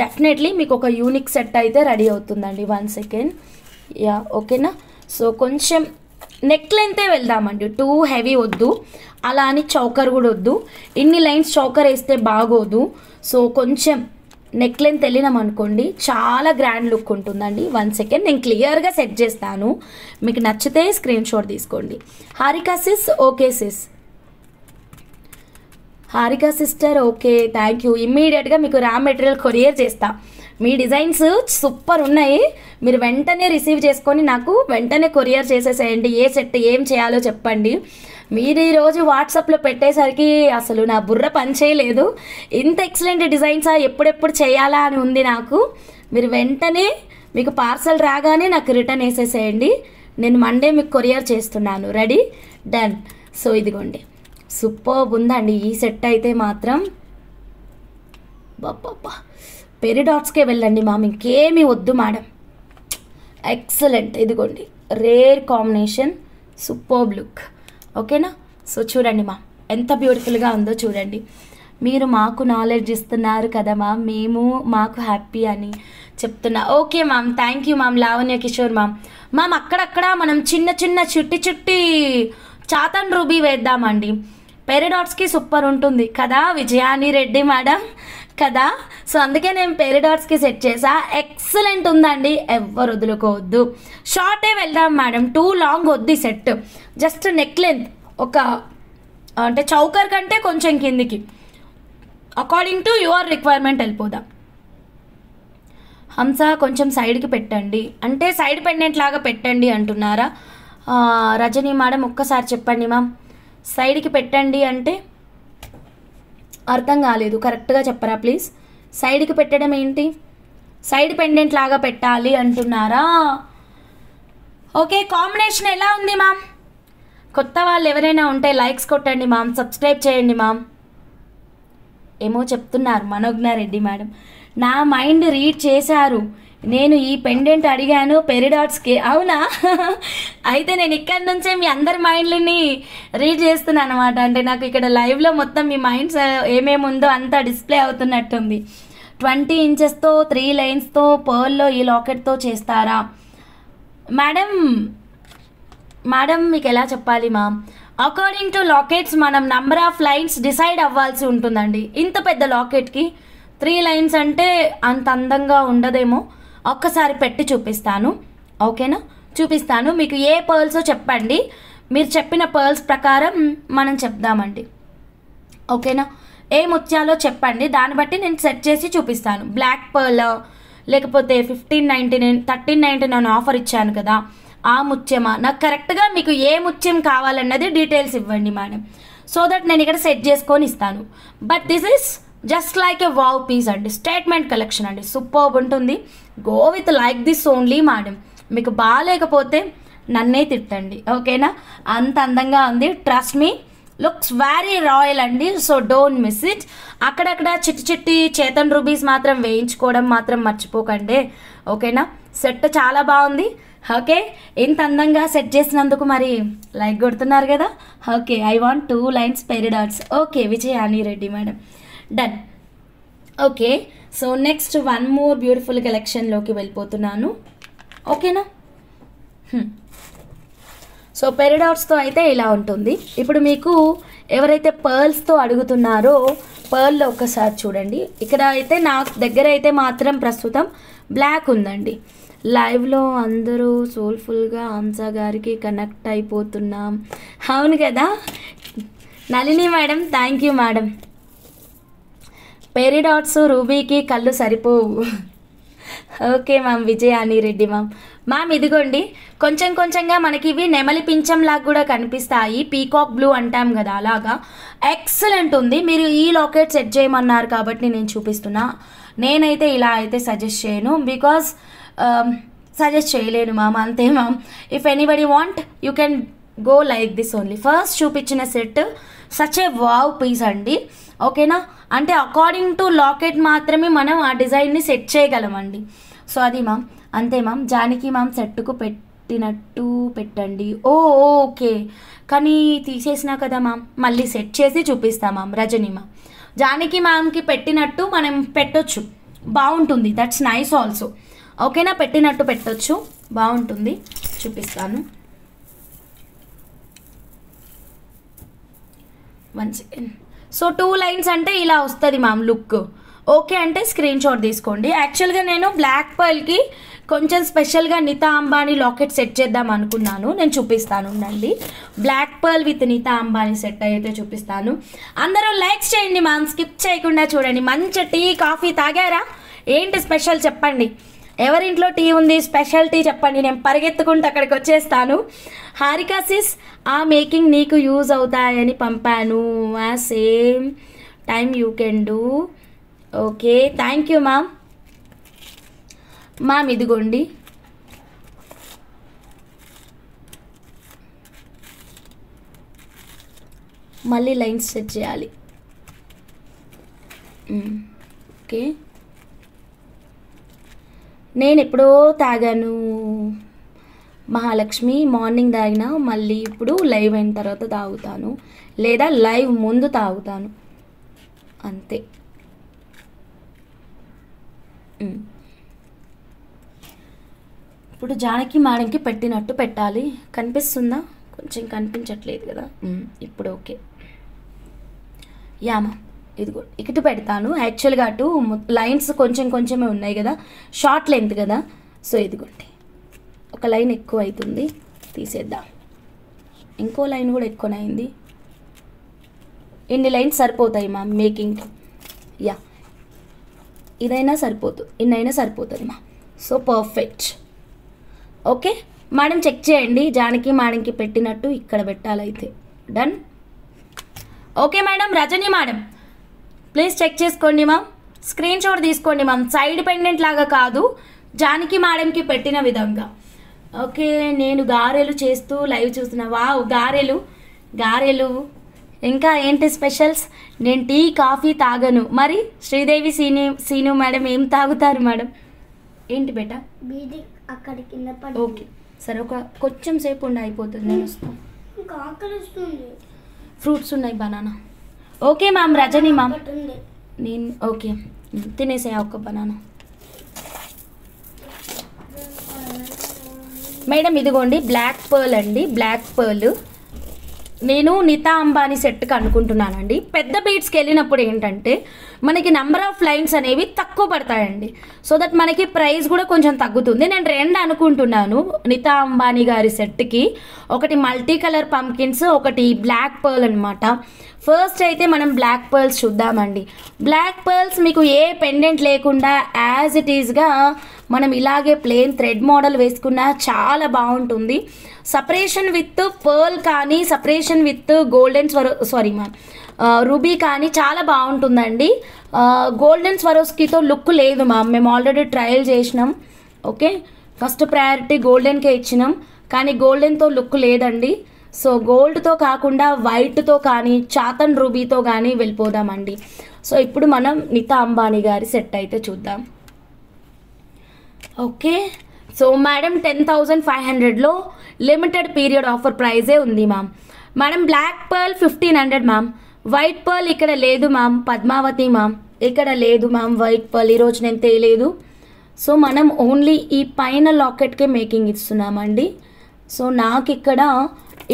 డెఫినెట్లీ మీకు ఒక యూనిక్ సెట్ అయితే రెడీ అవుతుందండి. 1 సెకండ్. యా, ఓకేనా. సో కొంచెం నెక్ లెంతే వెళ్దామండి, టూ హెవీ వద్దు, అలా అని చౌకర్ కూడా వద్దు. ఇన్ని లైన్స్ చౌకర్ వేస్తే బాగోదు. సో కొంచెం నెక్ లెంత్ వెళ్ళినాం అనుకోండి, చాలా గ్రాండ్ లుక్ ఉంటుందండి. 1 సెకండ్, నేను క్లియర్గా సెట్ చేస్తాను. మీకు నచ్చితే స్క్రీన్ షాట్ తీసుకోండి. Harika sis, okay sis. Harika sister, okay, thank you. ఇమ్మీడియట్గా మీకు రా మెటీరియల్ కొరియర్ చేస్తా. మీ డిజైన్స్ సూపర్ ఉన్నాయి, మీరు వెంటనే రిసీవ్ చేసుకొని నాకు వెంటనే కొరియర్ చేసేసేయండి. ఏ సెట్ ఏం చేయాలో చెప్పండి. మీరు ఈరోజు వాట్సాప్లో పెట్టేసరికి అసలు నా బుర్ర పని చేయలేదు. ఇంత ఎక్సలెంట్ డిజైన్సా, ఎప్పుడెప్పుడు చేయాలా అని ఉంది నాకు. మీరు వెంటనే మీకు పార్సల్ రాగానే నాకు రిటర్న్ వేసేసేయండి. నేను మండే మీకు కొరియర్ చేస్తున్నాను. Ready, done. సో ఇదిగోండి, సూపర్ ఉందండి ఈ సెట్ అయితే మాత్రం. బాబా, పెరిడాట్స్కే వెళ్ళండి మ్యామ్, ఇంకేమీ వద్దు మేడం. ఎక్సలెంట్, ఇదిగోండి రేర్ కాంబినేషన్, సూపర్ లుక్. ఓకేనా. సో చూడండి మ్యామ్ ఎంత బ్యూటిఫుల్గా ఉందో చూడండి. మీరు మాకు నాలెడ్జ్ ఇస్తున్నారు కదా మ్యామ్, మేము మాకు హ్యాపీ అని చెప్తున్నా. Okay ma'am, thank you ma'am. Lavanya Kishore ma'am అక్కడక్కడ మనం చిన్న చిన్న చుట్టి చాతన్ రూబీ వేద్దామండి. పెరిడాట్స్కి సూపర్ ఉంటుంది కదా విజయాని రెడ్డి మేడం కదా. సో అందుకే నేను పెరిడాట్స్కి సెట్ చేసా. ఎక్సలెంట్ ఉందండి, ఎవ్వరు వదులుకోవద్దు. షార్టే వెళ్దాం మేడం, టూ లాంగ్ వద్దు సెట్. జస్ట్ నెక్ లెంత్ ఒక అంటే చౌకర్ కంటే కొంచెం కిందికి, అకార్డింగ్ టు యువర్ రిక్వైర్మెంట్ వెళ్ళిపోదాం. హంస కొంచెం సైడ్కి పెట్టండి అంటే సైడ్ పెండెంట్ లాగా పెట్టండి అంటున్నారా? రజనీ మేడం ఒక్కసారి చెప్పండి మ్యామ్. సైడ్కి పెట్టండి అంటే అర్థం కాలేదు, కరెక్ట్గా చెప్పరా ప్లీజ్. సైడ్కి పెట్టడం ఏంటి? సైడ్ పెండెంట్ లాగా పెట్టాలి అంటున్నారా? ఓకే, కాంబినేషన్ ఎలా ఉంది మ్యామ్? కొత్త వాళ్ళు ఎవరైనా ఉంటే లైక్స్ కొట్టండి మ్యామ్, సబ్స్క్రైబ్ చేయండి మ్యామ్. ఏమో చెప్తున్నారు మనోజ్ఞారెడ్డి మేడం. నా మైండ్ రీడ్ చేశారు. నేను ఈ పెండెంట్ అడిగాను పెరిడాట్స్కి. అవునా? అయితే నేను ఇక్కడ నుంచే మీ అందరి మైండ్లని రీడ్ చేస్తున్నాను అనమాట. అంటే నాకు ఇక్కడ లైవ్లో మొత్తం మీ మైండ్స్ ఏమేమి ఉందో అంతా డిస్ప్లే అవుతున్నట్టుంది. 20 ఇంచెస్తో 3 లైన్స్తో పర్ల్లో ఈ లాకెట్తో చేస్తారా మేడం? మేడం మీకు ఎలా చెప్పాలి మ్యామ్, అకార్డింగ్ టు లాకెట్స్ మనం నంబర్ ఆఫ్ లైన్స్ డిసైడ్ అవ్వాల్సి ఉంటుందండి. ఇంత పెద్ద లాకెట్కి 3 లైన్స్ అంటే అంత అందంగా ఉండదేమో. ఒక్కసారి పెట్టి చూపిస్తాను, ఓకేనా? చూపిస్తాను. మీకు ఏ పర్ల్సో చెప్పండి, మీరు చెప్పిన పర్ల్స్ ప్రకారం మనం చెప్దామండి, ఓకేనా? ఏ ముత్యాలో చెప్పండి, దాన్ని బట్టి నేను సెట్ చేసి చూపిస్తాను. బ్లాక్ పర్ల్ లేకపోతే 1599 1399 ఆఫర్ ఇచ్చాను కదా, ఆ ముత్యమా? నాకు కరెక్ట్గా మీకు ఏ ముత్యం కావాలన్నది డీటెయిల్స్ ఇవ్వండి మేడం, సో దట్ నేను ఇక్కడ సెట్ చేసుకొని ఇస్తాను. But this is just like a wow piece అండి, స్టేట్మెంట్ కలెక్షన్ అండి, సూపర్ ఉంటుంది. Go with like this only madam. మీకు బాగాలేకపోతే నన్నే తిట్టండి, ఓకేనా? అంత అందంగా ఉంది, trust me, looks very royal అండి. So don't miss it. అక్కడక్కడ చిట్టి చేతన్ రూబీస్ మాత్రం వేయించుకోవడం మాత్రం మర్చిపోకండి, ఓకేనా? సెట్ చాలా బాగుంది. ఓకే, ఇంత అందంగా సెట్ చేసినందుకు మరి లైక్ కొడుతున్నారు కదా. Okay, I want 2 lines peridots. Okay Vijayani Reddy madam, done. Okay, so next 1 more beautiful కలెక్షన్లోకి వెళ్ళిపోతున్నాను, ఓకేనా? సో పెరిడాట్స్తో అయితే ఇలా ఉంటుంది. ఇప్పుడు మీకు ఎవరైతే పర్ల్స్తో అడుగుతున్నారో పర్ల్లో ఒకసారి చూడండి. ఇక్కడ అయితే నా దగ్గర అయితే మాత్రం ప్రస్తుతం బ్లాక్ ఉందండి. లైవ్లో అందరూ సోల్ఫుల్గా హంస గారికి కనెక్ట్ అయిపోతున్నాం. అవును కదా Nalini madam, thank you madam. Peridots రూబీకి కళ్ళు సరిపోవు. Okay ma'am, Vijayani Reddy ma'am. Ma'am ఇదిగోండి, కొంచెం కొంచెంగా మనకి ఇవి నెమలి పింఛం లాగా కూడా కనిపిస్తాయి, పీకాక్ బ్లూ అంటాం కదా అలాగా. ఎక్సలెంట్ ఉంది. మీరు ఈ లాకెట్ సెట్ చేయమన్నారు కాబట్టి నేను చూపిస్తున్నా. నేనైతే ఇలా అయితే సజెస్ట్ చేయను, బికాస్ సజెస్ట్ చేయలేను మ్యామ్, అంతే ma'am. If anybody want you can go like this only. First చూపించిన set such a wow piece అండి, ఓకేనా. అంటే అకార్డింగ్ టు లాకెట్ మాత్రమే మనం ఆ డిజైన్ని సెట్ చేయగలమండి. సో అది మ్యామ్, అంతే మ్యామ్. జానకి మ్యామ్ సెట్కు పెట్టినట్టు పెట్టండి. ఓకే, కానీ తీసేసినా కదా మ్యామ్, మళ్ళీ సెట్ చేసి చూపిస్తాం మ్యామ్. రజని మ్యామ్, జానకి మ్యామ్కి పెట్టినట్టు మనం పెట్టొచ్చు, బాగుంటుంది. దట్స్ నైస్ ఆల్సో, ఓకేనా. పెట్టినట్టు పెట్టొచ్చు, బాగుంటుంది. చూపిస్తాను. 1 సెకండ్. సో 2 లైన్స్ అంటే ఇలా వస్తుంది మ్యామ్ లుక్. ఓకే అంటే స్క్రీన్ షాట్ తీసుకోండి. యాక్చువల్గా నేను బ్లాక్ పర్ల్కి కొంచెం స్పెషల్గా నీతా అంబానీ లాకెట్ సెట్ చేద్దాం అనుకున్నాను. నేను చూపిస్తాను ఉండండి. Black pearl with Nita Ambani set అయితే చూపిస్తాను. అందరూ లైక్స్ చేయండి మ్యామ్, స్కిప్ చేయకుండా చూడండి. మంచి టీ కాఫీ తాగారా? ఏంటి స్పెషల్ చెప్పండి. ఎవరింట్లో టీ ఉంది, స్పెషల్ టీ చెప్పండి, నేను పరిగెత్తుకుంటూ అక్కడికి వచ్చేస్తాను. హారికా సిస్, ఆ మేకింగ్ నీకు యూజ్ అవుతాయని పంపాను. Same time you can do. Okay, thank you ma'am. Ma'am ఇదిగోండి, మళ్ళీ లైన్స్ సెట్ చేయాలి. ఓకే, నేను ఎప్పుడో తాగాను మహాలక్ష్మి, మార్నింగ్ తాగినా, మళ్ళీ ఇప్పుడు లైవ్ అయిన తర్వాత తాగుతాను, లేదా లైవ్ ముందు తాగుతాను, అంతే. ఇప్పుడు జానకి మేడంకి పెట్టినట్టు పెట్టాలి. కనిపిస్తుందా? కొంచెం కనిపించట్లేదు కదా. ఇప్పుడు ఓకే. యామా ఇదిగో ఇటు పెడతాను. యాక్చువల్గా అటు లైన్స్ కొంచెం కొంచెమే ఉన్నాయి కదా, షార్ట్ లెంత్ కదా. సో ఇదిగోండి, ఒక లైన్ ఎక్కువ అవుతుంది, తీసేద్దాం. ఇంకో లైన్ కూడా ఎక్కువనే అయింది. ఇన్ని లైన్స్ సరిపోతాయి మ్యామ్ మేకింగ్కి. యా, ఇదైనా సరిపోతుంది, ఇన్నైనా సరిపోతుంది మా. So perfect. Okay madam, check చేయండి. జానకి మేడంకి పెట్టినట్టు ఇక్కడ పెట్టాలైతే. Done. Okay madam. Rajani madam please check చేసుకోండి మ్యామ్, స్క్రీన్ షాట్ తీసుకోండి మ్యామ్. సైడ్ పెండెంట్ లాగా కాదు, జానకి మేడంకి పెట్టిన విధంగా. ఓకే, నేను గారెలు చేస్తూ లైవ్ చూస్తున్నా. వావ్, గారెలు గారెలు. ఇంకా ఏంటి స్పెషల్స్? నేను టీ కాఫీ తాగను. మరి శ్రీదేవి సీను మేడం ఏం తాగుతారు మేడం? ఏంటి బేటా? అక్కడ కింద పడి. ఓకే సరే, ఒక కొంచెం సేపు ఉండి అయిపోతుంది, నేను వస్తాను. ఫ్రూట్స్ ఉన్నాయి, banana. Okay ma'am. Rajani ma'am నేను ఓకే, తినేసే ఒక బనానా. మేడం ఇదిగోండి బ్లాక్ పర్ల్ అండి, బ్లాక్ పర్ల్. నేను నీతా అంబానీ సెట్కి అనుకుంటున్నానండి. పెద్ద బీట్స్కి వెళ్ళినప్పుడు ఏంటంటే మనకి నెంబర్ ఆఫ్ లైన్స్ అనేవి తక్కువ పడతాయండి. సో దట్ మనకి ప్రైస్ కూడా కొంచెం తగ్గుతుంది. నేను 2 అనుకుంటున్నాను నీతా అంబానీ గారి సెట్కి. ఒకటి మల్టీ కలర్ పంకిన్స్, ఒకటి బ్లాక్ పర్ల్ అనమాట. ఫస్ట్ అయితే మనం బ్లాక్ పర్ల్స్ చూద్దామండి. బ్లాక్ పర్ల్స్ మీకు ఏ పెండెంట్ లేకుండా యాజ్ ఇట్ ఈజ్గా మనం ఇలాగే ప్లెయిన్ థ్రెడ్ మోడల్ వేసుకున్నా చాలా బాగుంటుంది. సపరేషన్ విత్ పర్ల్ కానీ, సపరేషన్ విత్ గోల్డెన్ రూబీ కానీ చాలా బాగుంటుందండి. గోల్డెన్ స్వరోస్కితో లుక్ లేదు మ్యామ్, మేము ఆల్రెడీ ట్రయల్ చేసినాం. ఓకే, ఫస్ట్ ప్రయారిటీ గోల్డెన్కే ఇచ్చినాం, కానీ గోల్డెన్తో లుక్ లేదండి. సో గోల్డ్తో కాకుండా వైట్తో కానీ, చాతన్ రూబీతో కానీ వెళ్ళిపోదామండి. సో ఇప్పుడు మనం నీతా అంబానీ గారి సెట్ అయితే చూద్దాం. ఓకే, సో మేడం 10,500లో లిమిటెడ్ పీరియడ్ ఆఫర్ ప్రైజే ఉంది ma'am. Madam black pearl 1,500 ma'am. White pearl ఇక్కడ లేదు మ్యామ్. పద్మావతి మ్యామ్ ఇక్కడ లేదు మ్యామ్. వైట్ పర్ల్ ఈరోజు నేను తేలేదు. సో మనం ఓన్లీ ఈ పైన లాకెట్కే మేకింగ్ ఇస్తున్నామండి. సో నాకు ఇక్కడ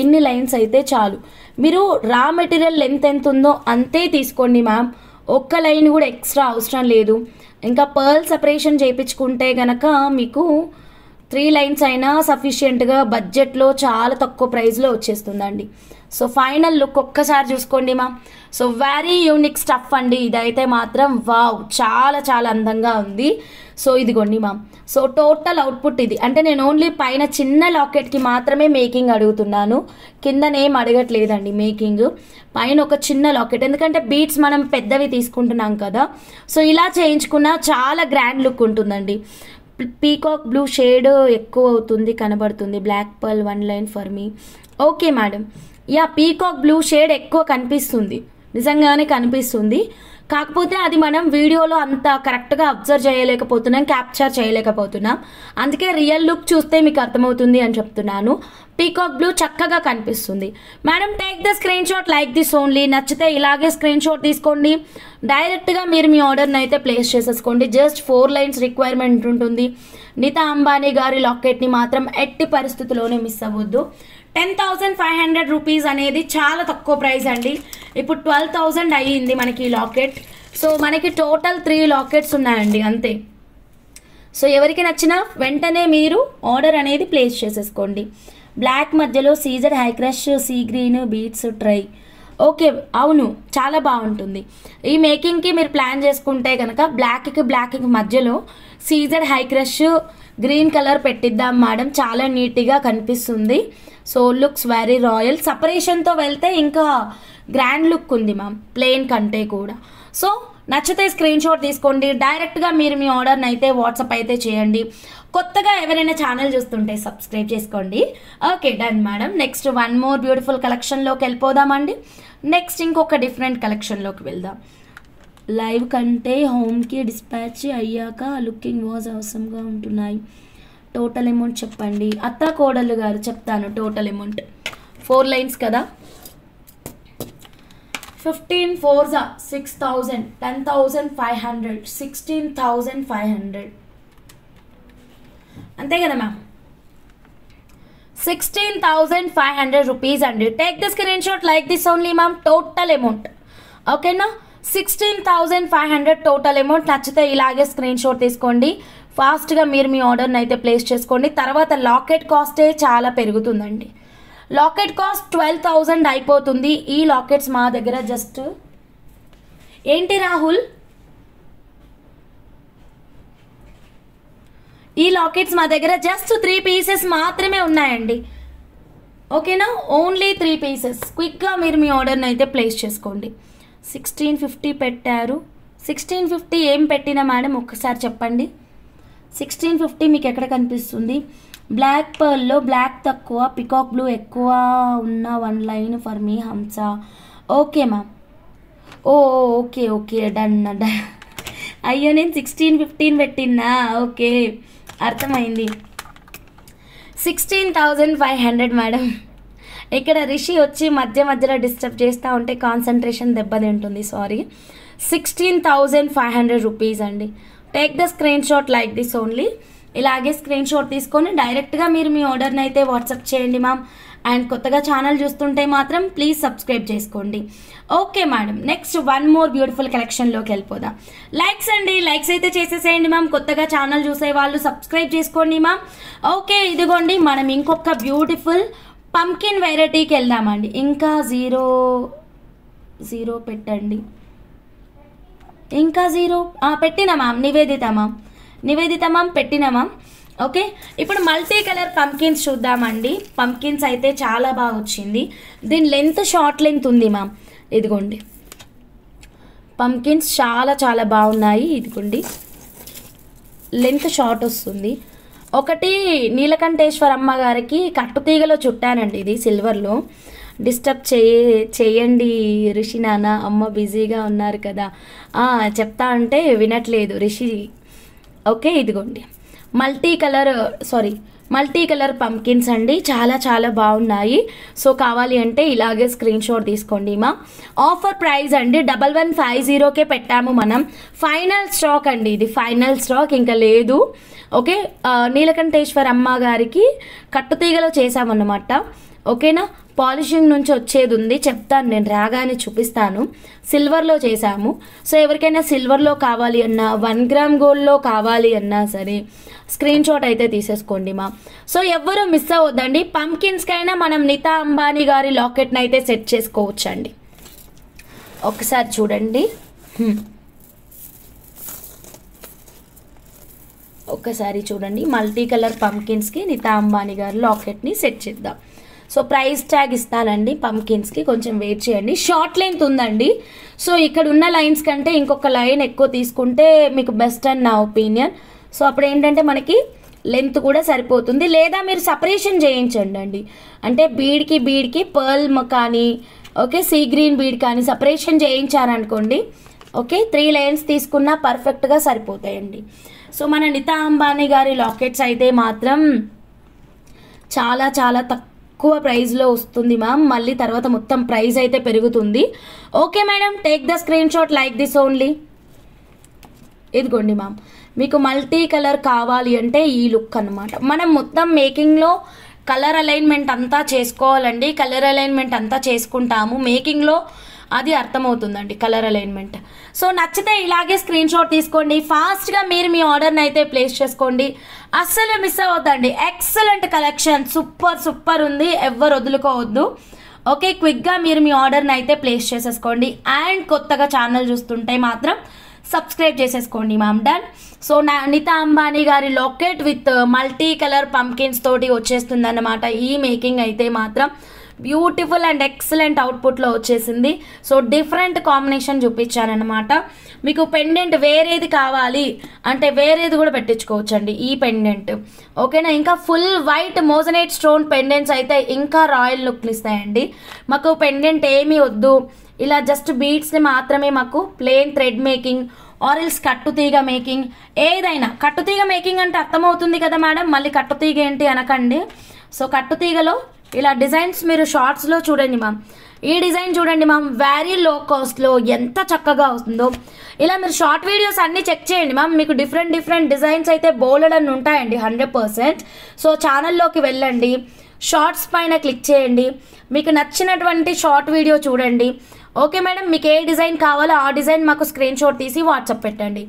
ఇన్ని లైన్స్ అయితే చాలు. మీరు రా మెటీరియల్ లెంత్ ఎంత ఉందో అంతే తీసుకోండి మ్యామ్. ఒక్క లైన్ కూడా ఎక్స్ట్రా అవసరం లేదు. ఇంకా పర్ల్ సపరేషన్ చేయించుకుంటే కనుక మీకు 3 లైన్స్ అయినా సఫిషియెంట్గా బడ్జెట్లో చాలా తక్కువ ప్రైస్లో వచ్చేస్తుందండి. సో ఫైనల్ లుక్ ఒక్కసారి చూసుకోండి ma'am. So very unique stuff అండి, ఇదైతే మాత్రం వావ్ చాలా చాలా అందంగా ఉంది. సో ఇదిగోండి మ్యామ్. సో టోటల్ అవుట్పుట్ ఇది. అంటే నేను ఓన్లీ పైన చిన్న లాకెట్కి మాత్రమే మేకింగ్ అడుగుతున్నాను, కిందనేం అడగట్లేదండి మేకింగ్. పైన ఒక చిన్న లాకెట్, ఎందుకంటే బీట్స్ మనం పెద్దవి తీసుకుంటున్నాం కదా. సో ఇలా చేయించుకున్న చాలా గ్రాండ్ లుక్ ఉంటుందండి. పీకాక్ బ్లూ షేడ్ ఎక్కువ అవుతుంది కనబడుతుంది. Black pearl 1 line for me. Okay madam, yeah peacock blue shade ఎక్కువ కనిపిస్తుంది, నిజంగానే కనిపిస్తుంది. కాకపోతే అది మనం వీడియోలో అంత కరెక్ట్గా అబ్జర్వ్ చేయలేకపోతున్నాం, క్యాప్చర్ చేయలేకపోతున్నాం. అందుకే రియల్ లుక్ చూస్తే మీకు అర్థమవుతుంది అని చెప్తున్నాను. పీకాక్ బ్లూ చక్కగా కనిపిస్తుంది. Madam take the screen shot like this only. నచ్చితే ఇలాగే స్క్రీన్ షాట్ తీసుకోండి, డైరెక్ట్గా మీరు మీ ఆర్డర్ని అయితే ప్లేస్ చేసేసుకోండి. జస్ట్ 4 లైన్స్ రిక్వైర్మెంట్ ఉంటుంది. నీతా అంబానీ గారి లాకెట్ని మాత్రం ఎట్టి పరిస్థితుల్లోనే మిస్ అవ్వద్దు. 10,500 రూపీస్ అనేది చాలా తక్కువ ప్రైస్ అండి. ఇప్పుడు 12,000 అయ్యింది మనకి లాకెట్. సో మనకి టోటల్ 3 లాకెట్స్ ఉన్నాయండి అంతే. సో ఎవరికి నచ్చినా వెంటనే మీరు ఆర్డర్ అనేది ప్లేస్ చేసేసుకోండి. బ్లాక్ మధ్యలో సీజర్ హై క్రష్ sea green beads try. Okay అవును, చాలా బాగుంటుంది. ఈ మేకింగ్కి మీరు ప్లాన్ చేసుకుంటే కనుక బ్లాక్కి మధ్యలో సీజర్ హై క్రష్ గ్రీన్ కలర్ పెట్టిద్దాం మేడం, చాలా నీట్గా కనిపిస్తుంది. So looks very royal. సపరేషన్తో వెళ్తే ఇంకా గ్రాండ్ లుక్ ఉంది మ్యామ్, ప్లెయిన్ కంటే కూడా. సో నచ్చితే స్క్రీన్ షాట్ తీసుకోండి, డైరెక్ట్గా మీరు మీ ఆర్డర్ని అయితే వాట్సాప్ అయితే చేయండి. కొత్తగా ఎవరైనా ఛానల్ చూస్తుంటే సబ్స్క్రైబ్ చేసుకోండి. Okay done madam. Next 1 more beautiful కలెక్షన్లోకి వెళ్ళిపోదామండి. నెక్స్ట్ ఇంకొక డిఫరెంట్ కలెక్షన్లోకి వెళ్దాం. లైవ్ కంటే హోమ్కి డిస్పాచ్ అయ్యాక లుకింగ్ వాజ్ అవసరంగా ఉంటున్నాయి. టోటల్ అమౌంట్ చెప్పండి. అత్త కోడలు గారు చెప్తాను. టోటల్ అమౌంట్ 4 లైన్స్ కదా. 15 4s 6,000, 10,500, 16,500 అంతే కదా మ్యామ్. 16,500 రూపీస్ అండి. Take the screen shot like this only ma'am. Total amount ఓకేనా, 16,500 టోటల్ అమౌంట్. నచ్చితే ఇలాగే స్క్రీన్ షాట్ తీసుకోండి, ఫాస్ట్గా మీరు మీ ఆర్డర్ని అయితే ప్లేస్ చేసుకోండి. తర్వాత లాకెట్ కాస్టే చాలా పెరుగుతుందండి. లాకెట్ కాస్ట్ 12,000 అయిపోతుంది. ఈ లాకెట్స్ మా దగ్గర జస్ట్ ఏంటి రాహుల్, ఈ లాకెట్స్ మా దగ్గర జస్ట్ 3 పీసెస్ మాత్రమే ఉన్నాయండి. ఓకేనా, ఓన్లీ 3 పీసెస్. క్విక్గా మీరు మీ ఆర్డర్ని అయితే ప్లేస్ చేసుకోండి. 1650 పెట్టారు. 1650 ఏం పెట్టినా మేడం ఒక్కసారి చెప్పండి. 1650 మీకు ఎక్కడ కనిపిస్తుంది? బ్లాక్ పర్ల్లో బ్లాక్ తక్కువ, పికాక్ బ్లూ ఎక్కువ ఉన్న 1 లైన్ ఫర్ మీ హంస. Okay ma'am. Okay okay done. అయ్యో నేను 1615 పెట్టినా. ఓకే అర్థమైంది. 16,500 మేడం. ఇక్కడ రిషి వచ్చి మధ్యలో డిస్టర్బ్ చేస్తూ ఉంటే కాన్సన్ట్రేషన్ దెబ్బతింటుంది, సారీ. 16,500 రూపీస్ అండి. Take the screen shot like this only. ఇలాగే స్క్రీన్ షాట్ తీసుకొని డైరెక్ట్గా మీరు మీ ఆర్డర్ని అయితే వాట్సాప్ చేయండి మ్యామ్. అండ్ కొత్తగా ఛానల్ చూస్తుంటే మాత్రం ప్లీజ్ సబ్స్క్రైబ్ చేసుకోండి. Okay madam. Next 1 more beautiful కలెక్షన్లోకి వెళ్ళిపోదాం. లైక్స్ అండి, లైక్స్ అయితే చేసేసేయండి మ్యామ్. కొత్తగా ఛానల్ చూసే వాళ్ళు సబ్స్క్రైబ్ చేసుకోండి మ్యామ్. ఓకే ఇదిగోండి మనం ఇంకొక బ్యూటిఫుల్ పంకిన్ వెరైటీకి వెళ్దామండి. ఇంకా 0 పెట్టండి. ఇంకా 0 పెట్టినా మ్యామ్. నివేదిత మ్యామ్ పెట్టినా మ్యామ్. ఓకే ఇప్పుడు మల్టీ కలర్ పంకిన్స్ చూద్దామండి. పంకిన్స్ అయితే చాలా బాగా వచ్చింది. దీని లెంత్ షార్ట్ లెంత్ ఉంది మ్యామ్. ఇదిగోండి పంకిన్స్ చాలా చాలా బాగున్నాయి. ఇదిగోండి లెంత్ షార్ట్ వస్తుంది. ఒకటి నీలకంఠేశ్వరమ్మ గారికి కట్టుతీగలో చుట్టానండి, ఇది సిల్వర్లో. డిస్టర్బ్ చేయండి రిషి నాన్న, అమ్మ బిజీగా ఉన్నారు కదా. చెప్తా అంటే వినట్లేదు రిషి. ఓకే ఇదిగోండి మల్టీ కలర్ పంకిన్స్ అండి, చాలా చాలా బాగున్నాయి. సో కావాలి అంటే ఇలాగే స్క్రీన్ షాట్ తీసుకోండి మా. ఆఫర్ ప్రైస్ అండి 1150కే పెట్టాము మనం. ఫైనల్ స్టాక్ అండి, ఇది ఫైనల్ స్టాక్, ఇంకా లేదు. ఓకే నీలకంఠేశ్వర అమ్మ గారికి కట్టుతీగలో చేసామన్నమాట. ఓకేనా, పాలిషింగ్ నుంచి వచ్చేది ఉంది, చెప్తాను నేను రాగానే చూపిస్తాను. సిల్వర్లో చేశాము. సో ఎవరికైనా సిల్వర్లో కావాలి అన్నా 1 గ్రామ్ గోల్డ్లో కావాలి అన్నా సరే స్క్రీన్ షాట్ అయితే తీసేసుకోండి మా. సో ఎవ్వరూ మిస్ అవ్వద్దండి. పంకిన్స్కైనా మనం నీతా అంబానీ గారి లాకెట్ని అయితే సెట్ చేసుకోవచ్చు అండి. ఒకసారి చూడండి, ఒక్కసారి చూడండి. మల్టీ కలర్ పంకిన్స్కి నీతా అంబానీ గారి లాకెట్ని సెట్ చేద్దాం. సో ప్రైస్ ట్యాగ్ ఇస్తానండి పంకిన్స్కి, కొంచెం వెయిట్ చేయండి. షార్ట్ లెంత్ ఉందండి. సో ఇక్కడ ఉన్న లైన్స్ కంటే ఇంకొక లైన్ ఎక్కువ తీసుకుంటే మీకు బెస్ట్ అని నా ఒపీనియన్. సో అప్పుడు ఏంటంటే మనకి లెంత్ కూడా సరిపోతుంది. లేదా మీరు సపరేషన్ చేయించండి అండి, అంటే బీడ్కి పర్ల్ కానీ ఓకే సీ గ్రీన్ బీడ్ కానీ సపరేషన్ చేయించారనుకోండి, ఓకే 3 లైన్స్ తీసుకున్నా పర్ఫెక్ట్గా సరిపోతాయండి. సో మన నీతా అంబానీ గారి లాకెట్స్ అయితే మాత్రం చాలా చాలా తక్కువ ప్రైస్లో వస్తుంది మ్యామ్. మళ్ళీ తర్వాత మొత్తం ప్రైస్ అయితే పెరుగుతుంది. Okay madam, take the screen shot like this only. ఇదిగోండి మ్యామ్, మీకు మల్టీ కలర్ కావాలి అంటే ఈ లుక్ అనమాట. మనం మొత్తం మేకింగ్లో కలర్ అలైన్మెంట్ అంతా చేసుకోవాలండి. కలర్ అలైన్మెంట్ అంతా చేసుకుంటాము మేకింగ్లో, అది అర్థమవుతుందండి కలర్ అలైన్మెంట్. సో నచ్చితే ఇలాగే స్క్రీన్ షాట్ తీసుకోండి. ఫాస్ట్గా మీరు మీ ఆర్డర్ని అయితే ప్లేస్ చేసుకోండి. అస్సలు మిస్ అవ్వద్దండి. ఎక్సలెంట్ కలెక్షన్, సూపర్ ఉంది, ఎవ్వరు వదులుకోవద్దు. ఓకే, క్విక్గా మీరు మీ ఆర్డర్ని అయితే ప్లేస్ చేసేసుకోండి. అండ్ కొత్తగా ఛానల్ చూస్తుంటే మాత్రం సబ్స్క్రైబ్ చేసేసుకోండి ma'am. Done. So Nita Ambani గారి లాకెట్ విత్ మల్టీ కలర్ పంకిన్స్ తోటి వచ్చేస్తుంది అన్నమాట. ఈ మేకింగ్ అయితే మాత్రం బ్యూటిఫుల్ అండ్ ఎక్సలెంట్ అవుట్పుట్లో వచ్చేసింది. సో డిఫరెంట్ కాంబినేషన్ చూపించానమాట. మీకు పెండెంట్ వేరేది కావాలి అంటే వేరేది కూడా పెట్టించుకోవచ్చు అండి ఈ పెండెంట్, ఓకేనా. ఇంకా full white moissanite stone pendants అయితే ఇంకా రాయల్ లుక్ని ఇస్తాయండి. మాకు పెండెంట్ ఏమీ వద్దు, ఇలా జస్ట్ బీడ్స్ని మాత్రమే, మాకు ప్లెయిన్ థ్రెడ్ మేకింగ్ ఆరెల్స్ కట్టుతీగ మేకింగ్, ఏదైనా కట్టుతీగ మేకింగ్ అంటే అర్థమవుతుంది కదా మేడం, మళ్ళీ కట్టుతీగ ఏంటి అనకండి. సో కట్టుతీగలో ఇలా డిజైన్స్ మీరు షార్ట్స్లో చూడండి మ్యామ్. ఈ డిజైన్ చూడండి మ్యామ్, వెరీ లో కాస్ట్లో ఎంత చక్కగా వస్తుందో. ఇలా మీరు షార్ట్ వీడియోస్ అన్నీ చెక్ చేయండి మ్యామ్, మీకు డిఫరెంట్ డిజైన్స్ అయితే బోలెడన్ని ఉంటాయండి 100%. సో ఛానల్లోకి వెళ్ళండి, షార్ట్స్ పైన క్లిక్ చేయండి, మీకు నచ్చినటువంటి షార్ట్ వీడియో చూడండి. ఓకే మేడం, మీకు ఏ డిజైన్ కావాలో ఆ డిజైన్ మాకు స్క్రీన్ షాట్ తీసి వాట్సాప్ పెట్టండి.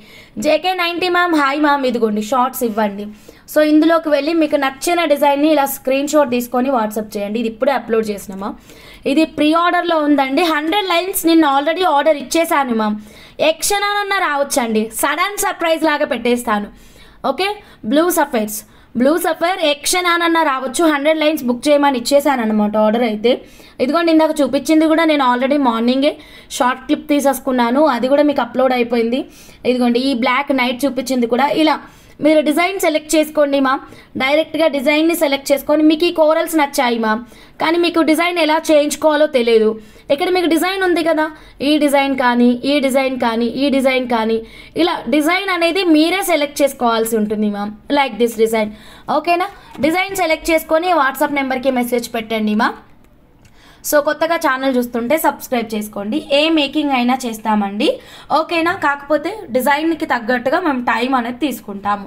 JK90 మ్యామ్, హాయ్ మ్యామ్, ఇదిగోండి షార్ట్స్ ఇవ్వండి. సో ఇందులోకి వెళ్ళి మీకు నచ్చిన డిజైన్ని ఇలా స్క్రీన్ షాట్ తీసుకొని వాట్సాప్ చేయండి. ఇది ఇప్పుడే అప్లోడ్ చేసినామా, ఇది ప్రీ ఆర్డర్లో ఉందండి. 100 లైన్స్ నిన్న ఆల్రెడీ ఆర్డర్ ఇచ్చేసాను మ్యామ్. ఎక్షనానన్నా రావచ్చండి, సడన్ సర్ప్రైజ్ లాగా పెట్టేస్తాను. ఓకే, బ్లూ సఫైర్ ఎక్షనానన్నా రావచ్చు. 100 లైన్స్ బుక్ చేయమని ఇచ్చేసాను అనమాట ఆర్డర్ అయితే. ఇదిగోండి ఇందాక చూపించింది కూడా నేను ఆల్రెడీ మార్నింగే షార్ట్ క్లిప్ తీసేసుకున్నాను, అది కూడా మీకు అప్లోడ్ అయిపోయింది. ఇదిగోండి ఈ బ్లాక్ నైట్ చూపించింది కూడా. ఇలా మీరు డిజైన్ సెలెక్ట్ చేసుకోండి మ్యామ్, డైరెక్ట్గా డిజైన్ని సెలెక్ట్ చేసుకొని మీకు ఈ కోరల్స్ నచ్చాయి మ్యామ్, కానీ మీకు డిజైన్ ఎలా చేయించుకోవాలో తెలియదు. ఇక్కడ మీకు డిజైన్ ఉంది కదా, ఈ డిజైన్ కానీ ఇలా డిజైన్ అనేది మీరే సెలెక్ట్ చేసుకోవాల్సి ఉంటుంది మ్యామ్. లైక్ దిస్ డిజైన్, ఓకేనా. డిజైన్ సెలెక్ట్ చేసుకొని వాట్సాప్ నెంబర్కి మెసేజ్ పెట్టండి మ్యామ్. సో కొత్తగా ఛానల్ చూస్తుంటే సబ్స్క్రైబ్ చేసుకోండి. ఏ మేకింగ్ అయినా చేస్తామండి, ఓకేనా. కాకపోతే డిజైన్కి తగ్గట్టుగా మేము టైం అనేది తీసుకుంటాము.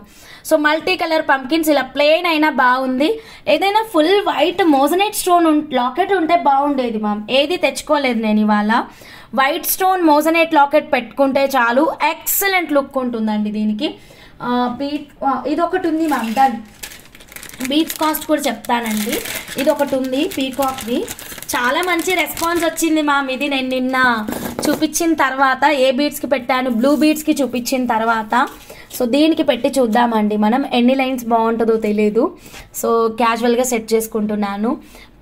సో మల్టీ కలర్ పంకిన్స్ ఇలా ప్లెయిన్ అయినా బాగుంది. ఏదైనా full white moissanite stone locket ఉంటే బాగుండేది మ్యామ్, ఏది తెచ్చుకోలేదు నేను ఇవాళ. వైట్ స్టోన్ మోజనైట్ లాకెట్ పెట్టుకుంటే చాలు, ఎక్సలెంట్ లుక్ ఉంటుందండి దీనికి. ఇది ఒకటి ఉంది మ్యామ్, దాని బీట్స్ కాస్ట్ కూడా చెప్తానండి. ఇది ఒకటి ఉంది పీకాక్ది, చాలా మంచి రెస్పాన్స్ వచ్చింది మ్యామ్. ఇది నేను నిన్న చూపించిన తర్వాత ఏ బీడ్స్కి పెట్టాను, బ్లూ బీడ్స్కి చూపించిన తర్వాత. సో దీనికి పెట్టి చూద్దామండి మనం, ఎన్ని లైన్స్ బాగుంటుందో తెలియదు. సో క్యాజువల్గా సెట్ చేసుకుంటున్నాను.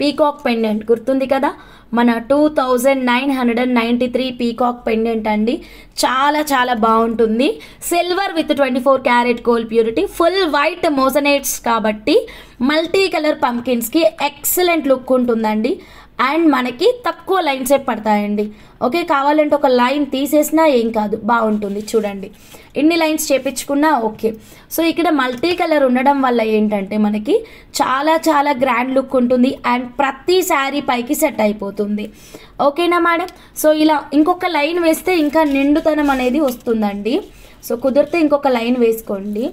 పీకాక్ పెండెంట్ గుర్తుంది కదా, మన 2993 పీకాక్ పెండెంట్ అండి. చాలా బాగుంటుంది. Silver with 24 carat gold purity, full white మోజనైట్స్ కాబట్టి మల్టీ కలర్ పంకిన్స్కి ఎక్సలెంట్ లుక్ ఉంటుందండి. అండ్ మనకి తక్కువ లైన్సే పడతాయండి. ఓకే, కావాలంటే ఒక లైన్ తీసేసినా ఏం కాదు, బాగుంటుంది. చూడండి ఇన్ని లైన్స్ చేపించుకున్నా ఓకే. సో ఇక్కడ మల్టీ కలర్ ఉండడం వల్ల ఏంటంటే మనకి చాలా గ్రాండ్ లుక్ ఉంటుంది అండ్ ప్రతి శారీ పైకి సెట్ అయిపోతుంది. ఓకేనా మేడం. సో ఇలా ఇంకొక లైన్ వేస్తే ఇంకా నిండుతనం అనేది వస్తుందండి. సో కుదిరితే ఇంకొక లైన్ వేసుకోండి.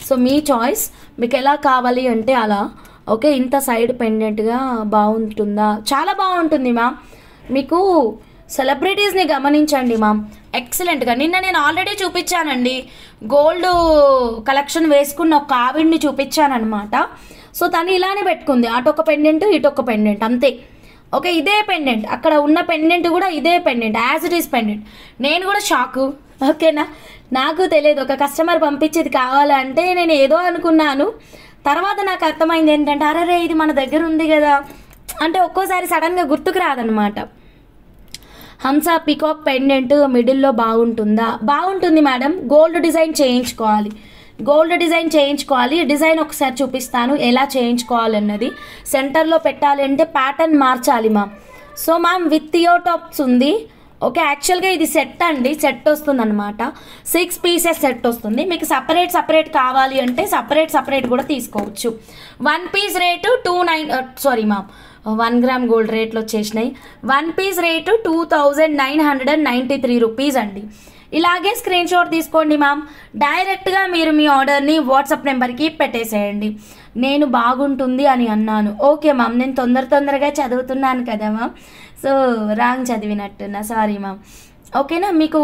సో మీ చాయిస్, మీకు ఎలా కావాలి అంటే అలా. ఓకే, ఇంత సైడ్ పెండెంట్గా బాగుంటుందా? చాలా బాగుంటుంది మ్యామ్. మీకు సెలబ్రిటీస్ని గమనించండి మ్యామ్, ఎక్సలెంట్గా. నిన్న నేను ఆల్రెడీ చూపించానండి, గోల్డ్ కలెక్షన్ వేసుకున్న ఒక ఆవిడ్ని చూపించానమాట. సో తను ఇలానే పెట్టుకుంది, అటొక పెండెంట్ ఇటొక పెండెంట్ అంతే. ఓకే, ఇదే పెండెంట్, అక్కడ ఉన్న పెండెంట్ కూడా ఇదే pendant, as it is pendant. నేను కూడా షాకు. ఓకేనా, నాకు తెలియదు, ఒక కస్టమర్ పంపించేది కావాలంటే నేను ఏదో అనుకున్నాను. తర్వాత నాకు అర్థమైంది ఏంటంటే, అరే ఇది మన దగ్గర ఉంది కదా అంటే ఒక్కోసారి సడన్గా గుర్తుకు రాదనమాట. హంసా పీకాక్ పెండెంట్ మిడిల్లో బాగుంటుందా? బాగుంటుంది మేడం. గోల్డ్ డిజైన్ చేయించుకోవాలి, గోల్డ్ డిజైన్ చేయించుకోవాలి. డిజైన్ ఒకసారి చూపిస్తాను ఎలా చేయించుకోవాలన్నది. సెంటర్లో పెట్టాలంటే ప్యాటర్న్ మార్చాలి ma'am. So ma'am with ear tops ఉంది. ఓకే, యాక్చువల్గా ఇది సెట్ అండి, సెట్ వస్తుంది అనమాట. 6 పీసెస్ సెట్ వస్తుంది. మీకు సపరేట్ కావాలి అంటే సపరేట్ కూడా తీసుకోవచ్చు. 1 పీస్ రేటు 1 గ్రామ్ గోల్డ్ రేట్లు వచ్చేసినాయి. 1 పీస్ రేటు 2993 రూపీస్ అండి. ఇలాగే స్క్రీన్ షాట్ తీసుకోండి మ్యామ్. డైరెక్ట్గా మీరు మీ ఆర్డర్ని వాట్సాప్ నెంబర్కి పెట్టేసేయండి. నేను బాగుంటుంది అని అన్నాను. ఓకే మ్యామ్, నేను తొందరగా చదువుతున్నాను కదా మ్యామ్, సో రాంగ్ చదివినట్టున్నా, సారీ మ్యామ్. ఓకేనా, మీకు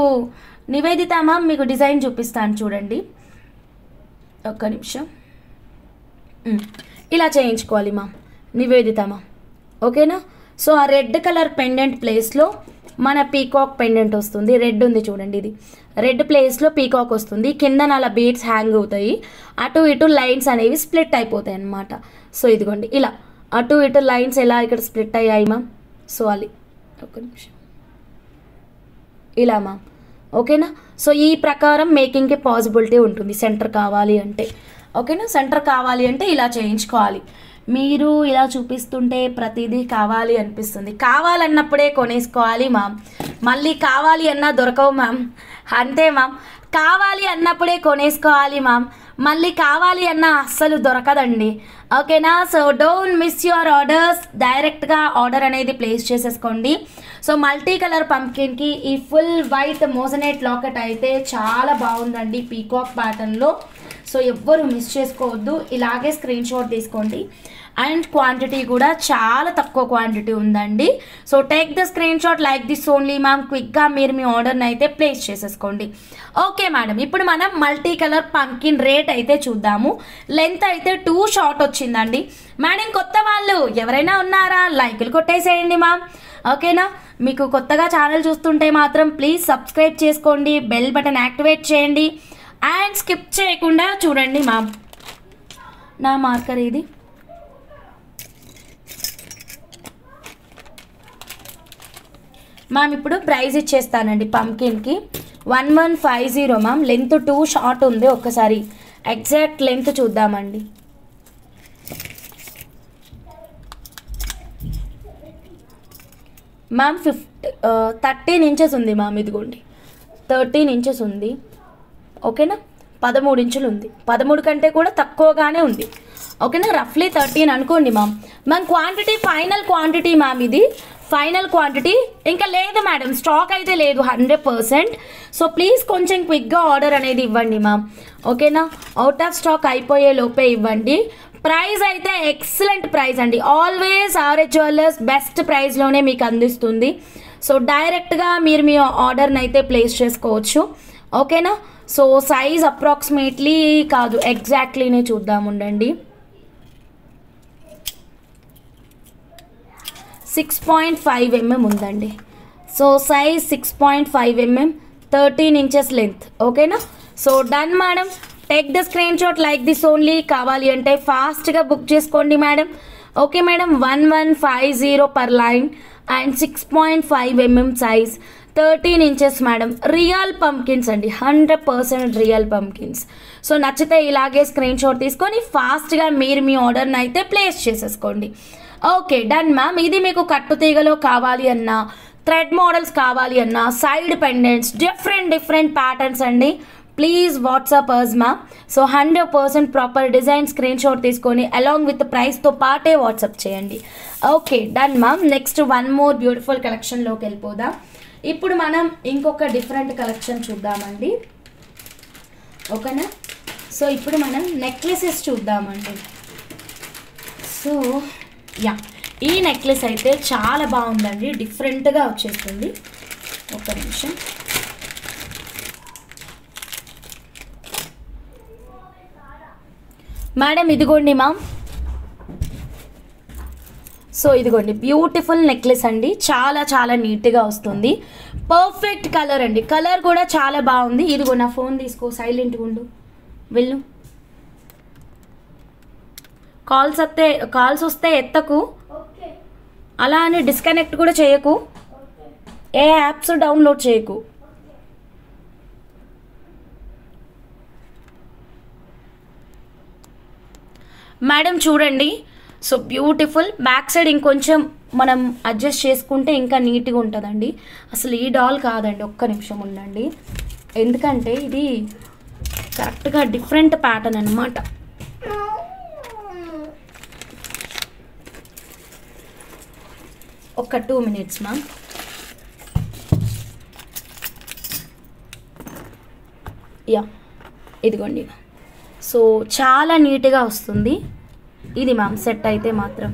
నివేదిత మ్యామ్ మీకు డిజైన్ చూపిస్తాను చూడండి, ఒక్క నిమిషం. ఇలా చేయించుకోవాలి మ్యామ్, నివేదిత మ్యామ్. ఓకేనా, సో ఆ రెడ్ కలర్ పెండెంట్ ప్లేస్లో మన పీకాక్ పెండెంట్ వస్తుంది. రెడ్ ఉంది చూడండి, ఇది రెడ్ ప్లేస్లో పీకాక్ వస్తుంది. కింద అలా బీడ్స్ హ్యాంగ్ అవుతాయి, అటు ఇటు లైన్స్ అనేవి స్ప్లిట్ అయిపోతాయి అన్నమాట. సో ఇదిగోండి ఇలా అటు ఇటు లైన్స్ ఎలా ఇక్కడ స్ప్లిట్ అయ్యాయి మ్యామ్. సో అది ఒక నిమిషం ఇలా మ్యామ్. ఓకేనా, సో ఈ ప్రకారం మేకింగ్కి పాసిబిలిటీ ఉంటుంది సెంటర్ కావాలి అంటే. ఓకేనా, సెంటర్ కావాలి అంటే ఇలా చేయించుకోవాలి. మీరు ఇలా చూపిస్తుంటే ప్రతిదీ కావాలి అనిపిస్తుంది. కావాలన్నప్పుడే కొనేసుకోవాలి మ్యామ్, మళ్ళీ కావాలి అన్నా దొరకవు మ్యామ్. అంతే మ్యామ్, కావాలి అన్నప్పుడే కొనేసుకోవాలి మ్యామ్, మళ్ళీ కావాలి అన్నా అస్సలు దొరకదండి. ఓకేనా, so don't miss your orders. డైరెక్ట్గా ఆర్డర్ అనేది ప్లేస్ చేసేసుకోండి. సో మల్టీ కలర్ పంప్కిన్కి ఈ ఫుల్ వైట్ మోజనెట్ లాకెట్ అయితే చాలా బాగుందండి పీకాక్ ప్యాటర్న్లో. సో ఎవ్వరు మిస్ చేసుకోవద్దు, ఇలాగే స్క్రీన్ షాట్ తీసుకోండి. అండ్ క్వాంటిటీ కూడా చాలా తక్కువ క్వాంటిటీ ఉందండి. So take the screen shot like this only ma'am. క్విక్గా మీరు మీ ఆర్డర్ని అయితే ప్లేస్ చేసేసుకోండి. ఓకే మేడం, ఇప్పుడు మనం మల్టీ కలర్ పంకిన్ రేట్ అయితే చూద్దాము. లెంత్ అయితే 2 షార్ట్ వచ్చిందండి. మేడం కొత్త వాళ్ళు ఎవరైనా ఉన్నారా? లైకులు కొట్టేసేయండి మ్యామ్. ఓకేనా, మీకు కొత్తగా ఛానల్ చూస్తుంటే మాత్రం ప్లీజ్ సబ్స్క్రైబ్ చేసుకోండి, బెల్ బటన్ యాక్టివేట్ చేయండి అండ్ స్కిప్ చేయకుండా చూడండి మ్యామ్. నా మార్కర్ ఇది మ్యామ్. ఇప్పుడు ప్రైస్ ఇచ్చేస్తానండి పంకిన్కి 1150 మ్యామ్. లెంత్ 2 షార్ట్ ఉంది, ఒక్కసారి ఎగ్జాక్ట్ లెంత్ చూద్దామండి. మ్యామ్ 13 ఇంచెస్ ఉంది మ్యామ్. ఇదిగోండి 13 ఇంచెస్ ఉంది. ఓకేనా, 13 ఇంచులు ఉంది. 13 కంటే కూడా తక్కువగానే ఉంది. ఓకేనా, రఫ్లీ 13 అనుకోండి ma'am. Quantity final quantity ma'am, ఇది ఫైనల్ క్వాంటిటీ. ఇంకా లేదు మేడం, స్టాక్ అయితే లేదు 100%. సో ప్లీజ్ కొంచెం క్విక్గా ఆర్డర్ అనేది ఇవ్వండి మ్యామ్. ఓకేనా, అవుట్ ఆఫ్ స్టాక్ అయిపోయే లోపే ఇవ్వండి. ప్రైస్ అయితే ఎక్సలెంట్ ప్రైస్ అండి. ఆల్వేస్ ఆర్ఎస్ జ్యువెలర్స్ బెస్ట్ ప్రైస్లోనే మీకు అందిస్తుంది. సో డైరెక్ట్గా మీరు మీ ఆర్డర్ని అయితే ప్లేస్ చేసుకోవచ్చు. ఓకేనా, సో సైజ్ అప్రాక్సిమేట్లీ కాదు ఎగ్జాక్ట్లీనే చూద్దాం ఉండండి. 6.5 mm ఉందండి. So size 6.5 mm, 13 inches length. ఓకేనా, so done madam. Take the screen shot like this only. కావాలి అంటే ఫాస్ట్గా బుక్ చేసుకోండి madam. Okay madam, 1150 per line and 6.5 mm size, 13 inches madam. Real పంకిన్స్ అండి, 100% రియల్ పంకిన్స్. సో నచ్చితే ఇలాగే స్క్రీన్ షాట్ తీసుకొని ఫాస్ట్గా మీరు మీ ఆర్డర్ని అయితే ప్లేస్ చేసేసుకోండి. Okay done ma'am. ఇది మీకు కట్టు తీగలో కావాలి అన్నా, థ్రెడ్ మోడల్స్ కావాలి అన్నా, సైడ్ పెండెంట్స్, డిఫరెంట్ ప్యాటర్న్స్ అండి. Please WhatsApp us ma'am. So 100% proper design screen shot తీసుకొని అలాంగ్ విత్ ప్రైస్తో పాటే వాట్సాప్ చేయండి. Okay done ma'am. Next one more beautiful కలెక్షన్లోకి వెళ్ళిపోదాం. ఇప్పుడు మనం ఇంకొక డిఫరెంట్ కలెక్షన్ చూద్దామండి. ఓకేనా, సో ఇప్పుడు మనం నెక్లెసెస్ చూద్దామండి. సో యా, ఈ నెక్లెస్ అయితే చాలా బాగుందండి, డిఫరెంట్గా వచ్చేస్తుంది. ఒక నిమిషం. మేడం ఇదిగోండి మ్యామ్. సో ఇదిగోండి బ్యూటిఫుల్ నెక్లెస్ అండి, చాలా చాలా నీట్గా వస్తుంది. పర్ఫెక్ట్ కలర్ అండి, కలర్ కూడా చాలా బాగుంది. ఇదిగో నా ఫోన్ తీసుకో, సైలెంట్గా ఉండు, వెళ్ళు. కాల్స్ వస్తే ఎత్తకు, అలా అని డిస్కనెక్ట్ కూడా చేయకు, ఏ యాప్స్ డౌన్లోడ్ చేయకు. మేడం చూడండి, సో బ్యూటిఫుల్. బ్యాక్ సైడ్ ఇంకొంచెం మనం అడ్జస్ట్ చేసుకుంటే ఇంకా నీట్గా ఉంటుందండి. అసలు ఈ డాల్ కాదండి, ఒక్క నిమిషం ఉండండి, ఎందుకంటే ఇది కరెక్ట్గా డిఫరెంట్ ప్యాటర్న్ అనమాట. ఒక 2 minutes మ్యామ్. యా ఇదిగోండి. సో చాలా నీట్గా వస్తుంది ఇది మ్యామ్, సెట్ అయితే మాత్రం.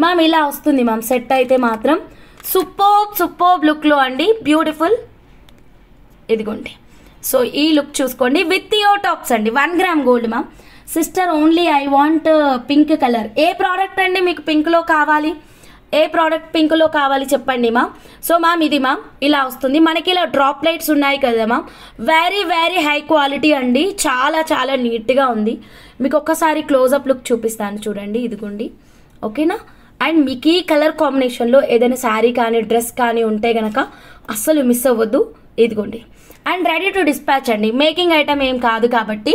మ్యామ్ ఇలా వస్తుంది మ్యామ్, సెట్ అయితే మాత్రం సూపర్బ్ లుక్లో అండి, బ్యూటిఫుల్. ఇదిగోండి, సో ఈ లుక్ చూసుకోండి, విత్ ఇయర్ టాప్స్ అండి. 1 gram gold ma'am. Sister only I want pink colour. A product అండి మీకు పింక్లో కావాలి? ఏ ప్రోడక్ట్ పింక్లో కావాలి చెప్పండి మ్యామ్. సో మ్యామ్ ఇది మ్యామ్ ఇలా వస్తుంది మనకి, ఇలా డ్రాప్ లైట్స్ ఉన్నాయి కదా ma'am, very very high quality అండి, చాలా చాలా నీట్గా ఉంది. మీకు ఒక్కసారి క్లోజప్ లుక్ చూపిస్తాను చూడండి, ఇదిగోండి, ఓకేనా. అండ్ మీకు ఈ కలర్ కాంబినేషన్లో ఏదైనా శారీ కానీ డ్రెస్ కానీ ఉంటే కనుక అస్సలు మిస్ అవ్వద్దు. ఇదిగోండి, అండ్ రెడీ టు డిస్పాచ్ అండి, మేకింగ్ ఐటమ్ ఏం కాదు కాబట్టి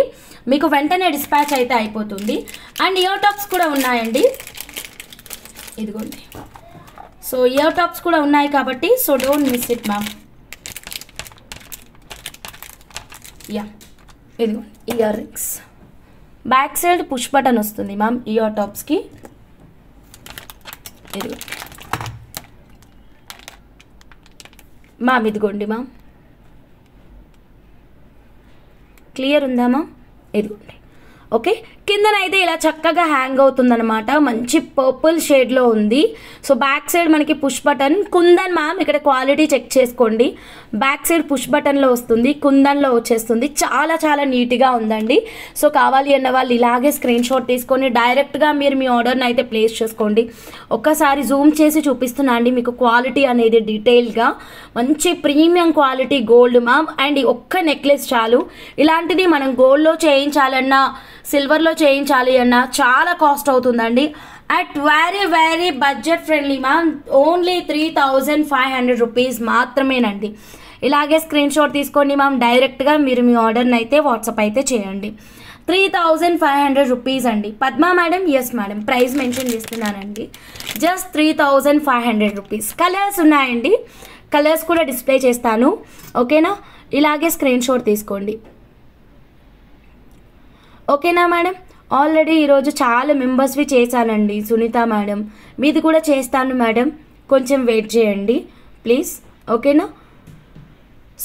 మీకు వెంటనే డిస్పాచ్ అయితే అయిపోతుంది. అండ్ ఇయర్ టాప్స్ కూడా ఉన్నాయండి, ఇదిగోండి. సో ఇయర్ టాప్స్ కూడా ఉన్నాయి కాబట్టి so don't miss it ma'am. Yeah ఇదిగోండి earrings, back side push button వస్తుంది మ్యామ్ ఇయర్ టాప్స్కి. ఇదిగో మ్యామ్, ఇదిగోండి మ్యామ్, క్లియర్ ఉందా మ్యామ్? ఇదిగోండి, ఓకే. కిందనైతే ఇలా చక్కగా హ్యాంగ్ అవుతుందన్నమాట, మంచి పర్పుల్ షేడ్లో ఉంది. సో బ్యాక్ సైడ్ మనకి పుష్ బటన్, కుందన్ మ్యామ్, ఇక్కడ క్వాలిటీ చెక్ చేసుకోండి. బ్యాక్ సైడ్ పుష్ బటన్లో వస్తుంది, కుందన్లో వచ్చేస్తుంది, చాలా చాలా నీట్గా ఉందండి. సో కావాలి అన్న వాళ్ళు ఇలాగే స్క్రీన్ షాట్ తీసుకొని డైరెక్ట్గా మీరు మీ ఆర్డర్ని అయితే ప్లేస్ చేసుకోండి. ఒక్కసారి జూమ్ చేసి చూపిస్తున్నా అండి మీకు క్వాలిటీ అనేది డీటెయిల్గా, మంచి premium quality gold ma'am. And ఒక్క నెక్లెస్ చాలు, ఇలాంటిది మనం గోల్డ్లో చేయించాలన్నా సిల్వర్లో చేయించాలి అన్నా చాలా కాస్ట్ అవుతుందండి. At very very budget friendly ma'am, only 3500 rupees మాత్రమేనండి. ఇలాగే స్క్రీన్ షాట్ తీసుకోండి మ్యామ్, డైరెక్ట్గా మీరు మీ ఆర్డర్ని అయితే వాట్సాప్ అయితే చేయండి. 3500 రూపీస్ అండి. Padma madam, yes madam, price mention చేస్తున్నానండి, జస్ట్ 3500 రూపీస్. కలర్స్ ఉన్నాయండి, కలర్స్ కూడా డిస్ప్లే చేస్తాను, ఓకేనా. ఇలాగే స్క్రీన్ షాట్ తీసుకోండి, ఓకేనా మేడం. ఆల్రెడీ ఈరోజు చాలా మెంబర్స్వి చేశానండి, సునీత మేడం మీది కూడా చేస్తాను మేడం, కొంచెం వెయిట్ చేయండి ప్లీజ్, ఓకేనా.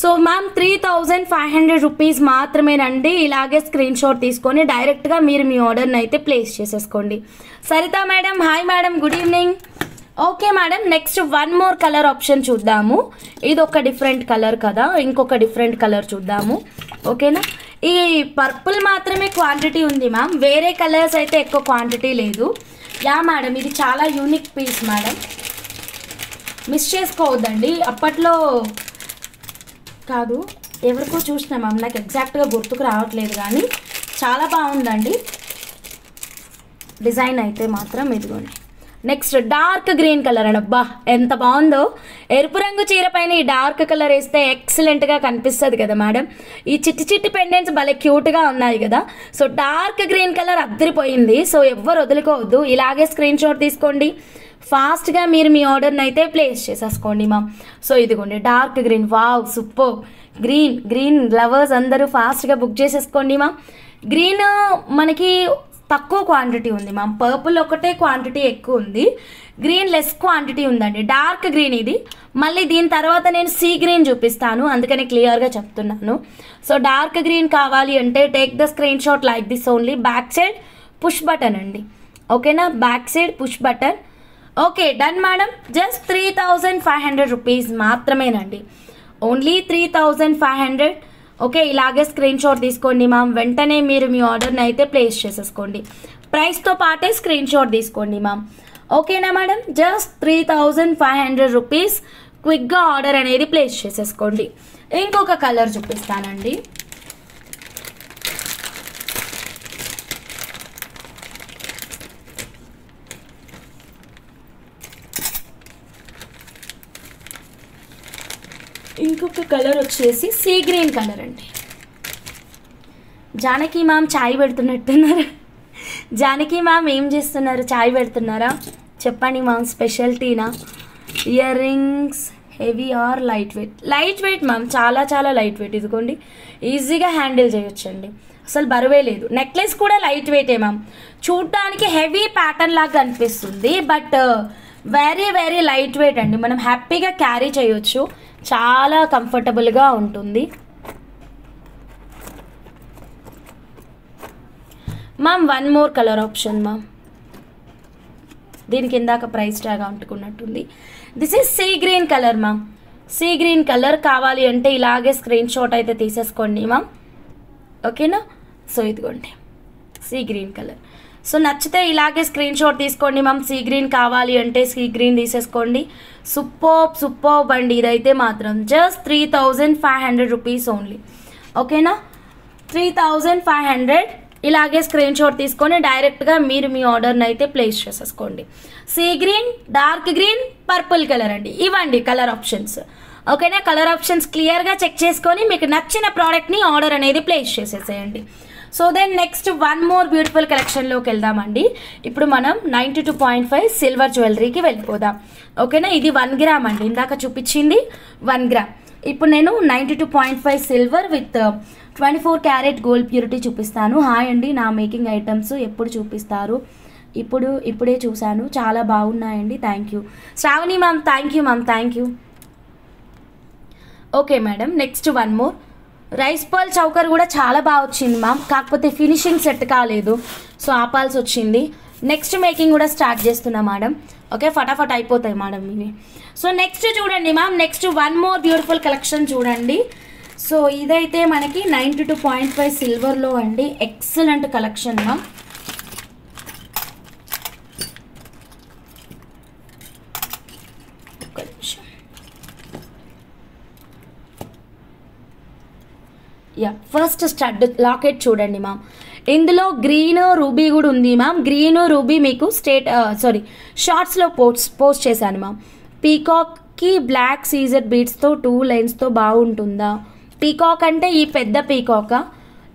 సో మ్యామ్ 3500 రూపీస్ మాత్రమేనండి. ఇలాగే స్క్రీన్ షాట్ తీసుకొని డైరెక్ట్గా మీరు మీ ఆర్డర్ని అయితే ప్లేస్ చేసేసుకోండి. Saritha madam, hi madam, good evening. Okay madam, next 1 more colour option చూద్దాము. ఇది ఒక డిఫరెంట్ కలర్ కదా, ఇంకొక డిఫరెంట్ కలర్ చూద్దాము, ఓకేనా. ఈ పర్పుల్ మాత్రమే క్వాంటిటీ ఉంది మ్యామ్, వేరే కలర్స్ అయితే ఎక్కువ క్వాంటిటీ లేదు. యా మేడం, ఇది చాలా యూనిక్ పీస్ మేడం, మిస్ చేసుకోవద్దండి. అప్పట్లో కాదు ఎవరికో చూసినా మ్యామ్, నాకు ఎగ్జాక్ట్గా గుర్తుకు రావట్లేదు కానీ చాలా బాగుందండి డిజైన్ అయితే మాత్రం. ఇదిగోండి, నెక్స్ట్ డార్క్ గ్రీన్ కలర్ అండి, అబ్బా ఎంత బాగుందో. ఎరుపు రంగు చీర పైన ఈ డార్క్ కలర్ వేస్తే ఎక్సలెంట్గా కనిపిస్తుంది కదా మేడం. ఈ చిట్టి చిట్టి పెండెంట్స్ భలే క్యూట్గా ఉన్నాయి కదా. సో డార్క్ గ్రీన్ కలర్ అద్దరిపోయింది, సో ఎవ్వరు వదులుకోవద్దు. ఇలాగే స్క్రీన్ షాట్ తీసుకోండి, ఫాస్ట్గా మీరు మీ ఆర్డర్ని అయితే ప్లేస్ చేసేసుకోండి మ్యామ్. సో ఇదిగోండి dark green, wow super. Green lovers అందరూ ఫాస్ట్గా బుక్ చేసేసుకోండి మ్యామ్. గ్రీన్ మనకి తక్కువ క్వాంటిటీ ఉంది మ్యామ్. పర్పుల్ ఒకటే క్వాంటిటీ ఎక్కువ ఉంది, గ్రీన్ లెస్ క్వాంటిటీ ఉందండి. డార్క్ గ్రీన్ ఇది. మళ్ళీ దీని తర్వాత నేను సీ గ్రీన్ చూపిస్తాను, అందుకని క్లియర్గా చెప్తున్నాను. సో డార్క్ గ్రీన్ కావాలి అంటే take the screen shot like this only. Back side push button అండి, ఓకేనా? Back side push button. Okay done madam. Just 3500 rupees మాత్రమేనండి, ఓన్లీ 3500. ఓకే, ఇలాగే స్క్రీన్ షాట్ తీసుకోండి మ్యామ్. వెంటనే మీరు మీ ఆర్డర్ని అయితే ప్లేస్ చేసేసుకోండి. ప్రైస్తో పాటే స్క్రీన్ షాట్ తీసుకోండి మ్యామ్, ఓకేనా మేడం? Just 3500 rupees. క్విక్గా ఆర్డర్ అనేది ప్లేస్ చేసేసుకోండి. ఇంకొక కలర్ చూపిస్తానండి. ఇంకొక కలర్ వచ్చేసి సీ గ్రీన్ కలర్ అండి. జానకి మ్యామ్ చాయ్ పెడుతున్నట్టున్నారు. జానకి మ్యామ్ ఏం చేస్తున్నారు? చాయ్ పెడుతున్నారా? చెప్పండి మ్యామ్, స్పెషల్టీనా? Earrings heavy or light weight? Light weight ma'am, చాలా చాలా లైట్ వెయిట్. ఇదిగోండి, ఈజీగా హ్యాండిల్ చేయొచ్చండి, అసలు బరువే లేదు. నెక్లెస్ కూడా లైట్ వెయిటే మ్యామ్. చూడటానికి హెవీ ప్యాటర్న్ లాగా అనిపిస్తుంది, but very very light weight అండి. మనం హ్యాపీగా క్యారీ చేయొచ్చు, చాలా కంఫర్టబుల్గా ఉంటుంది ma'am. One more colour option ma'am, దీనికి ఇందాక ప్రైస్ ట్యాగ్ అంటుకున్నట్టుంది. This is sea green colour ma'am. Sea green colour కావాలి అంటే ఇలాగే స్క్రీన్ షాట్ అయితే తీసేసుకోండి మ్యామ్, ఓకేనా? సో ఇదిగోండి సీ గ్రీన్ కలర్. సో నచ్చితే ఇలాగే స్క్రీన్ షాట్ తీసుకోండి మ్యామ్. సీ గ్రీన్ కావాలి అంటే సీ గ్రీన్ తీసేసుకోండి. సూపర్బ్ అండి ఇదైతే మాత్రం. జస్ట్ 3500 రూపీస్ ఓన్లీ, ఓకేనా? 3500. ఇలాగే స్క్రీన్ షాట్ తీసుకొని డైరెక్ట్గా మీరు మీ ఆర్డర్ని అయితే ప్లేస్ చేసేసుకోండి. Sea green, dark green, purple colour అండి, ఇవ్వండి కలర్ ఆప్షన్స్, ఓకేనా? కలర్ ఆప్షన్స్ క్లియర్గా చెక్ చేసుకొని మీకు నచ్చిన ప్రోడక్ట్ని ఆర్డర్ అనేది ప్లేస్ చేసేసేయండి. So then next one more beautiful కలెక్షన్లోకి వెళ్దామండి. ఇప్పుడు మనం 92.5 సిల్వర్ జ్యువెలరీకి వెళ్ళిపోదాం, ఓకేనా? ఇది 1 గ్రామ్ అండి, ఇందాక చూపించింది 1 గ్రామ్. ఇప్పుడు నేను 92.5 silver with 24 carat gold purity చూపిస్తాను. హాయ్ అండి, నా మేకింగ్ ఐటమ్స్ ఎప్పుడు చూపిస్తారు? ఇప్పుడే చూశాను, చాలా బాగున్నాయండి, thank you. Shravani ma'am thank you ma'am, thank you. Okay madam, next one more. Rice pearl choker కూడా చాలా బాగా వచ్చింది మ్యామ్, కాకపోతే ఫినిషింగ్ సెట్ కాలేదు, సో ఆపాల్సి వచ్చింది. నెక్స్ట్ మేకింగ్ కూడా స్టార్ట్ చేస్తున్నా మేడం, ఓకే? ఫటాఫట్ అయిపోతాయి మేడం ఇవి. సో నెక్స్ట్ చూడండి ma'am, next one more beautiful collection చూడండి. సో ఇదైతే మనకి 92.5 సిల్వర్లో అండి, excellent collection ma'am. Yeah, first stud locket చూడండి మ్యామ్. ఇందులో గ్రీన్ రూబీ కూడా ఉంది మ్యామ్. గ్రీన్ రూబీ మీకు షార్ట్స్లో పోస్ట్ చేశాను మ్యామ్. పీకాక్కి బ్లాక్ సీజర్ బీడ్స్తో 2 లైన్స్తో బాగుంటుందా? పీకాక్ అంటే ఈ పెద్ద పీకాకా?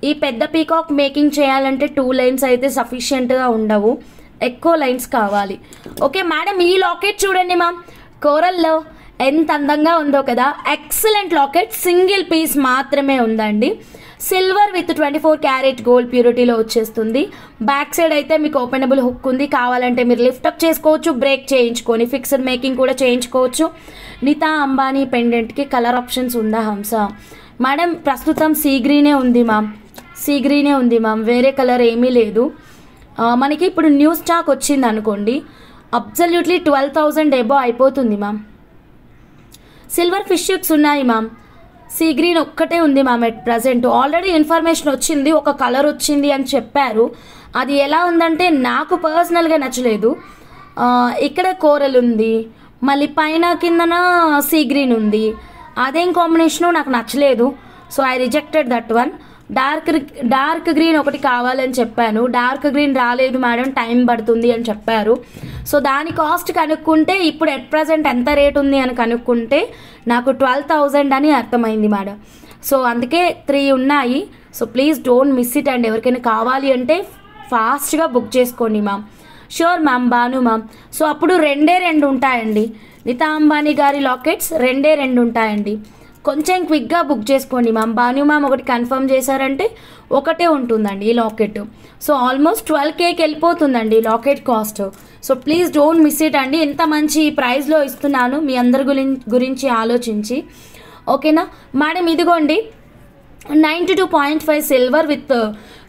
ఈ పెద్ద పీకాక్ మేకింగ్ చేయాలంటే 2 లైన్స్ అయితే సఫిషియెంట్గా ఉండవు, ఎక్కువ లైన్స్ కావాలి. ఓకే మేడం, ఈ లాకెట్ చూడండి మ్యామ్, కోరల్లో ఎంత అందంగా ఉందో కదా. ఎక్సలెంట్ లాకెట్, సింగిల్ పీస్ మాత్రమే ఉందండి. సిల్వర్ విత్ 24 క్యారెట్ గోల్డ్ ప్యూరిటీలో వచ్చేస్తుంది. బ్యాక్ సైడ్ అయితే మీకు ఓపెనబుల్ హుక్ ఉంది, కావాలంటే మీరు లిఫ్టప్ చేసుకోవచ్చు, బ్రేక్ చేయించుకొని ఫిక్స్డ్ మేకింగ్ కూడా చేయించుకోవచ్చు. నీతా అంబానీ పెండెంట్కి కలర్ ఆప్షన్స్ ఉందా హంస? మేడం ప్రస్తుతం సీ గ్రీనే ఉంది మ్యామ్, సీ గ్రీనే ఉంది మ్యామ్, వేరే కలర్ ఏమీ లేదు. మనకి ఇప్పుడు న్యూ స్టాక్ వచ్చింది అనుకోండి, అబ్సల్యూట్లీ 12,000 ఎబో అయిపోతుంది మ్యామ్. సిల్వర్ ఫిష్ షిప్స్ ఉన్నాయి మ్యామ్, సీ గ్రీన్ ఒక్కటే ఉంది ma'am at present. Already information వచ్చింది, ఒక కలర్ వచ్చింది అని చెప్పారు. అది ఎలా ఉందంటే నాకు పర్సనల్గా నచ్చలేదు. ఇక్కడ కోరల్ ఉంది, మళ్ళీ పైన కిందన సీ గ్రీన్ ఉంది, అదేం కాంబినేషను నాకు నచ్చలేదు. So I rejected that one. Dark green ఒకటి కావాలని చెప్పాను, డార్క్ గ్రీన్ రాలేదు మేడం, టైం పడుతుంది అని చెప్పారు. సో దాని కాస్ట్ కనుక్కుంటే ఇప్పుడు ఎట్ ప్రజెంట్ ఎంత రేట్ ఉంది అని కనుక్కుంటే నాకు 12,000 అని అర్థమైంది మేడం. సో అందుకే 3 ఉన్నాయి. So please don't miss it and ఎవరికైనా కావాలి అంటే ఫాస్ట్గా బుక్ చేసుకోండి ma'am. Sure ma'am, Banu ma'am. So అప్పుడు 2 ఉంటాయండి, నీతా అంబానీ గారి లాకెట్స్ 2 ఉంటాయండి. కొంచెం క్విక్గా బుక్ చేసుకోండి మ్యామ్. భాను మ్యామ్ ఒకటి కన్ఫర్మ్ చేశారంటే ఒకటే ఉంటుందండి ఈ లాకెట్. సో ఆల్మోస్ట్ 12Kకి వెళ్ళిపోతుందండి locket cost. So please don't miss it అండి. ఇంత మంచి ప్రైస్లో ఇస్తున్నాను మీ అందరి గురించి ఆలోచించి. ఓకేనా మేడం, ఇదిగోండి 92.5 silver with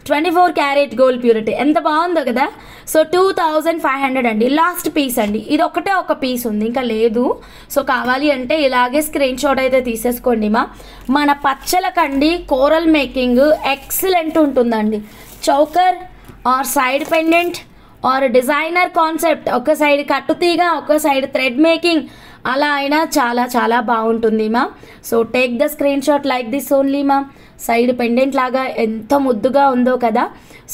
24 carat gold purity. ఎంత బాగుందో కదా. సో 2500 అండి. లాస్ట్ పీస్ అండి, ఇది ఒకటే ఒక పీస్ ఉంది, ఇంకా లేదు. సో కావాలి అంటే ఇలాగే స్క్రీన్ షాట్ అయితే తీసేసుకోండి మన పచ్చలకండి కోరల్ మేకింగ్ ఎక్సలెంట్ ఉంటుందండి. Choker or side pendant or designer concept, ఒక సైడ్ కట్టుతీగ ఒక సైడ్ థ్రెడ్ మేకింగ్, అలా అయినా చాలా చాలా బాగుంటుంది so take the screen shot like this only side pendant లాగా ఎంత ముద్దుగా ఉందో కదా.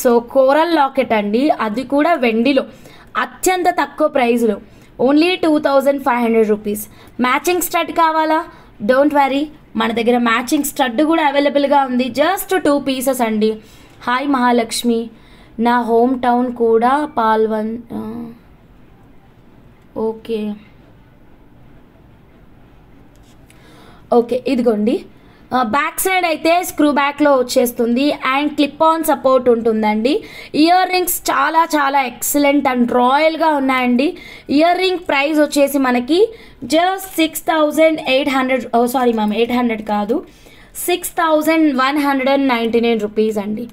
సో కోరల్ లాకెట్ అండి, అది కూడా వెండిలో అత్యంత తక్కువ ప్రైస్లో, ఓన్లీ 2500 రూపీస్. మ్యాచింగ్ స్టడ్ కావాలా? డోంట్ వరీ, మన దగ్గర మ్యాచింగ్ స్టడ్ కూడా అవైలబుల్గా ఉంది. జస్ట్ 2 పీసెస్ అండి. హాయ్ మహాలక్ష్మి, నా హోమ్ టౌన్ కూడా పాల్వన్. ఓకే ఓకే, ఇదిగోండి బ్యాక్ సైడ్ అయితే స్క్రూ బ్యాక్లో వచ్చేస్తుంది అండ్ క్లిప్ ఆన్ సపోర్ట్ ఉంటుందండి. ఇయర్ రింగ్స్ చాలా చాలా ఎక్సలెంట్ అండ్ రాయల్గా ఉన్నాయండి. ఇయర్ రింగ్ ప్రైస్ వచ్చేసి మనకి జస్ట్ 6800, సారీ మ్యామ్ 800 కాదు, 6199 రూపీస్ అండి.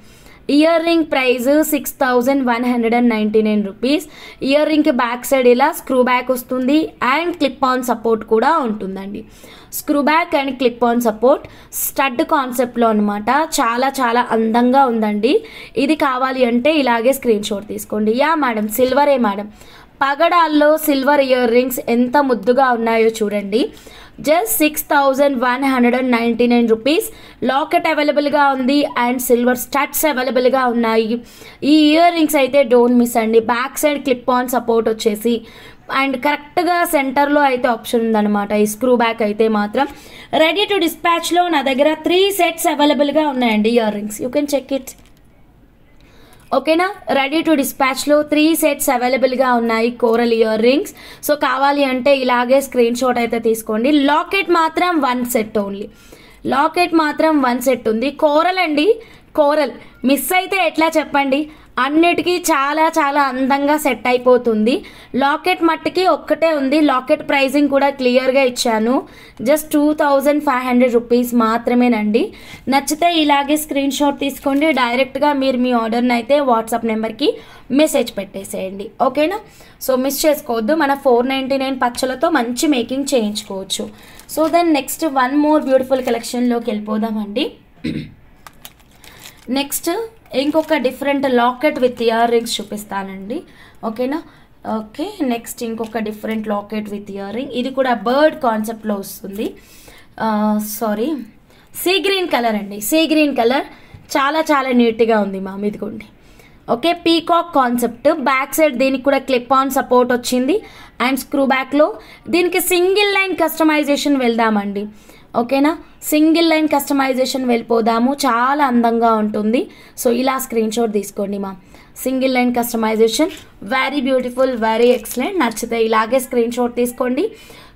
Earrings price 6199 rupees. Ear రింగ్కి బ్యాక్ సైడ్ ఇలా స్క్రూ బ్యాక్ వస్తుంది అండ్ క్లిప్ ఆన్ సపోర్ట్ కూడా ఉంటుందండి. Screw back and clip on support stud కాన్సెప్ట్లో అనమాట. చాలా చాలా అందంగా ఉందండి. ఇది కావాలి అంటే ఇలాగే స్క్రీన్ షాట్ తీసుకోండి. యా మేడం, సిల్వరే మేడం. పగడాల్లో సిల్వర్ ఇయర్ రింగ్స్ ఎంత ముద్దుగా ఉన్నాయో చూడండి. Just 6199 rupees. లాకెట్ అవైలబుల్గా ఉంది అండ్ సిల్వర్ స్టడ్స్ అవైలబుల్గా ఉన్నాయి. ఈ ఇయర్ రింగ్స్ అయితే డోంట్ మిస్ అండి. Back side clip on support వచ్చేసి అండ్ కరెక్ట్గా సెంటర్లో అయితే ఆప్షన్ ఉందన్నమాట. ఈ స్క్రూ బ్యాక్ అయితే మాత్రం రెడీ టు డిస్పాచ్లో నా దగ్గర 3 సెట్స్ అవైలబుల్గా ఉన్నాయండి earrings. You can check it. ఓకేనా, రెడీ టు డిస్పాచ్లో 3 సెట్స్ అవైలబుల్గా ఉన్నాయి కోరల్ ఇయర్ రింగ్స్. సో కావాలి అంటే ఇలాగే స్క్రీన్ షాట్ అయితే తీసుకోండి. లాకెట్ మాత్రం 1 సెట్ ఓన్లీ. లాకెట్ మాత్రం 1 సెట్ ఉంది. కోరల్ అండి, కోరల్ మిస్ అయితే ఎట్లా చెప్పండి. అన్నిటికీ చాలా చాలా అందంగా సెట్ అయిపోతుంది. లాకెట్ మట్టుకి ఒక్కటే ఉంది. లాకెట్ ప్రైజింగ్ కూడా క్లియర్గా ఇచ్చాను. జస్ట్ 2500 రూపీస్ మాత్రమేనండి. నచ్చితే ఇలాగే స్క్రీన్ షాట్ తీసుకోండి. డైరెక్ట్గా మీరు మీ ఆర్డర్ని అయితే వాట్సాప్ నెంబర్కి మెసేజ్ పెట్టేసేయండి. ఓకేనా, సో మిస్ చేసుకోవద్దు. మన 499 పచ్చలతో మంచి మేకింగ్ చేయించుకోవచ్చు. So then next one more beautiful కలెక్షన్లోకి వెళ్ళిపోదామండి. నెక్స్ట్ ఇంకొక different locket with earrings చూపిస్తానండి. ఓకేనా, ఓకే. నెక్స్ట్ ఇంకొక different locket with earring. ఇది కూడా బర్డ్ కాన్సెప్ట్లో వస్తుంది. సారీ, సీ గ్రీన్ కలర్ అండి. సీ గ్రీన్ కలర్ చాలా చాలా నీట్గా ఉంది మ్యామ్. ఇదిగోండి, okay. Peacock concept. Back side దీనికి కూడా క్లిప్ ఆన్ సపోర్ట్ వచ్చింది అండ్ స్క్రూ బ్యాక్లో దీనికి సింగిల్ లైన్ కస్టమైజేషన్ వెళ్దామండి. ఓకేనా, సింగిల్ లైన్ కస్టమైజేషన్ వెళ్ళిపోదాము. చాలా అందంగా ఉంటుంది. సో ఇలా స్క్రీన్ షాట్ తీసుకోండి మా. Single line customization very beautiful, very excellent. నచ్చితే ఇలాగే స్క్రీన్ షాట్ తీసుకోండి.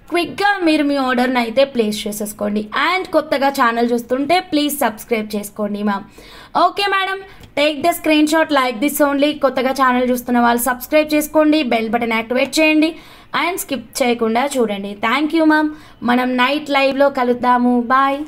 క్విక్గా మీరు మీ ఆర్డర్ని అయితే ప్లేస్ చేసేసుకోండి. అండ్ కొత్తగా ఛానల్ చూస్తుంటే ప్లీజ్ సబ్స్క్రైబ్ చేసుకోండి ma'am. Okay madam, take the screen shot like this only. కొత్తగా ఛానల్ చూస్తున్న వాళ్ళు సబ్స్క్రైబ్ చేసుకోండి, బెల్ బటన్ యాక్టివేట్ చేయండి అండ్ స్కిప్ చేయకుండా చూడండి. Thank you ma'am. మనం నైట్ లైవ్లో కలుద్దాము. బాయ్.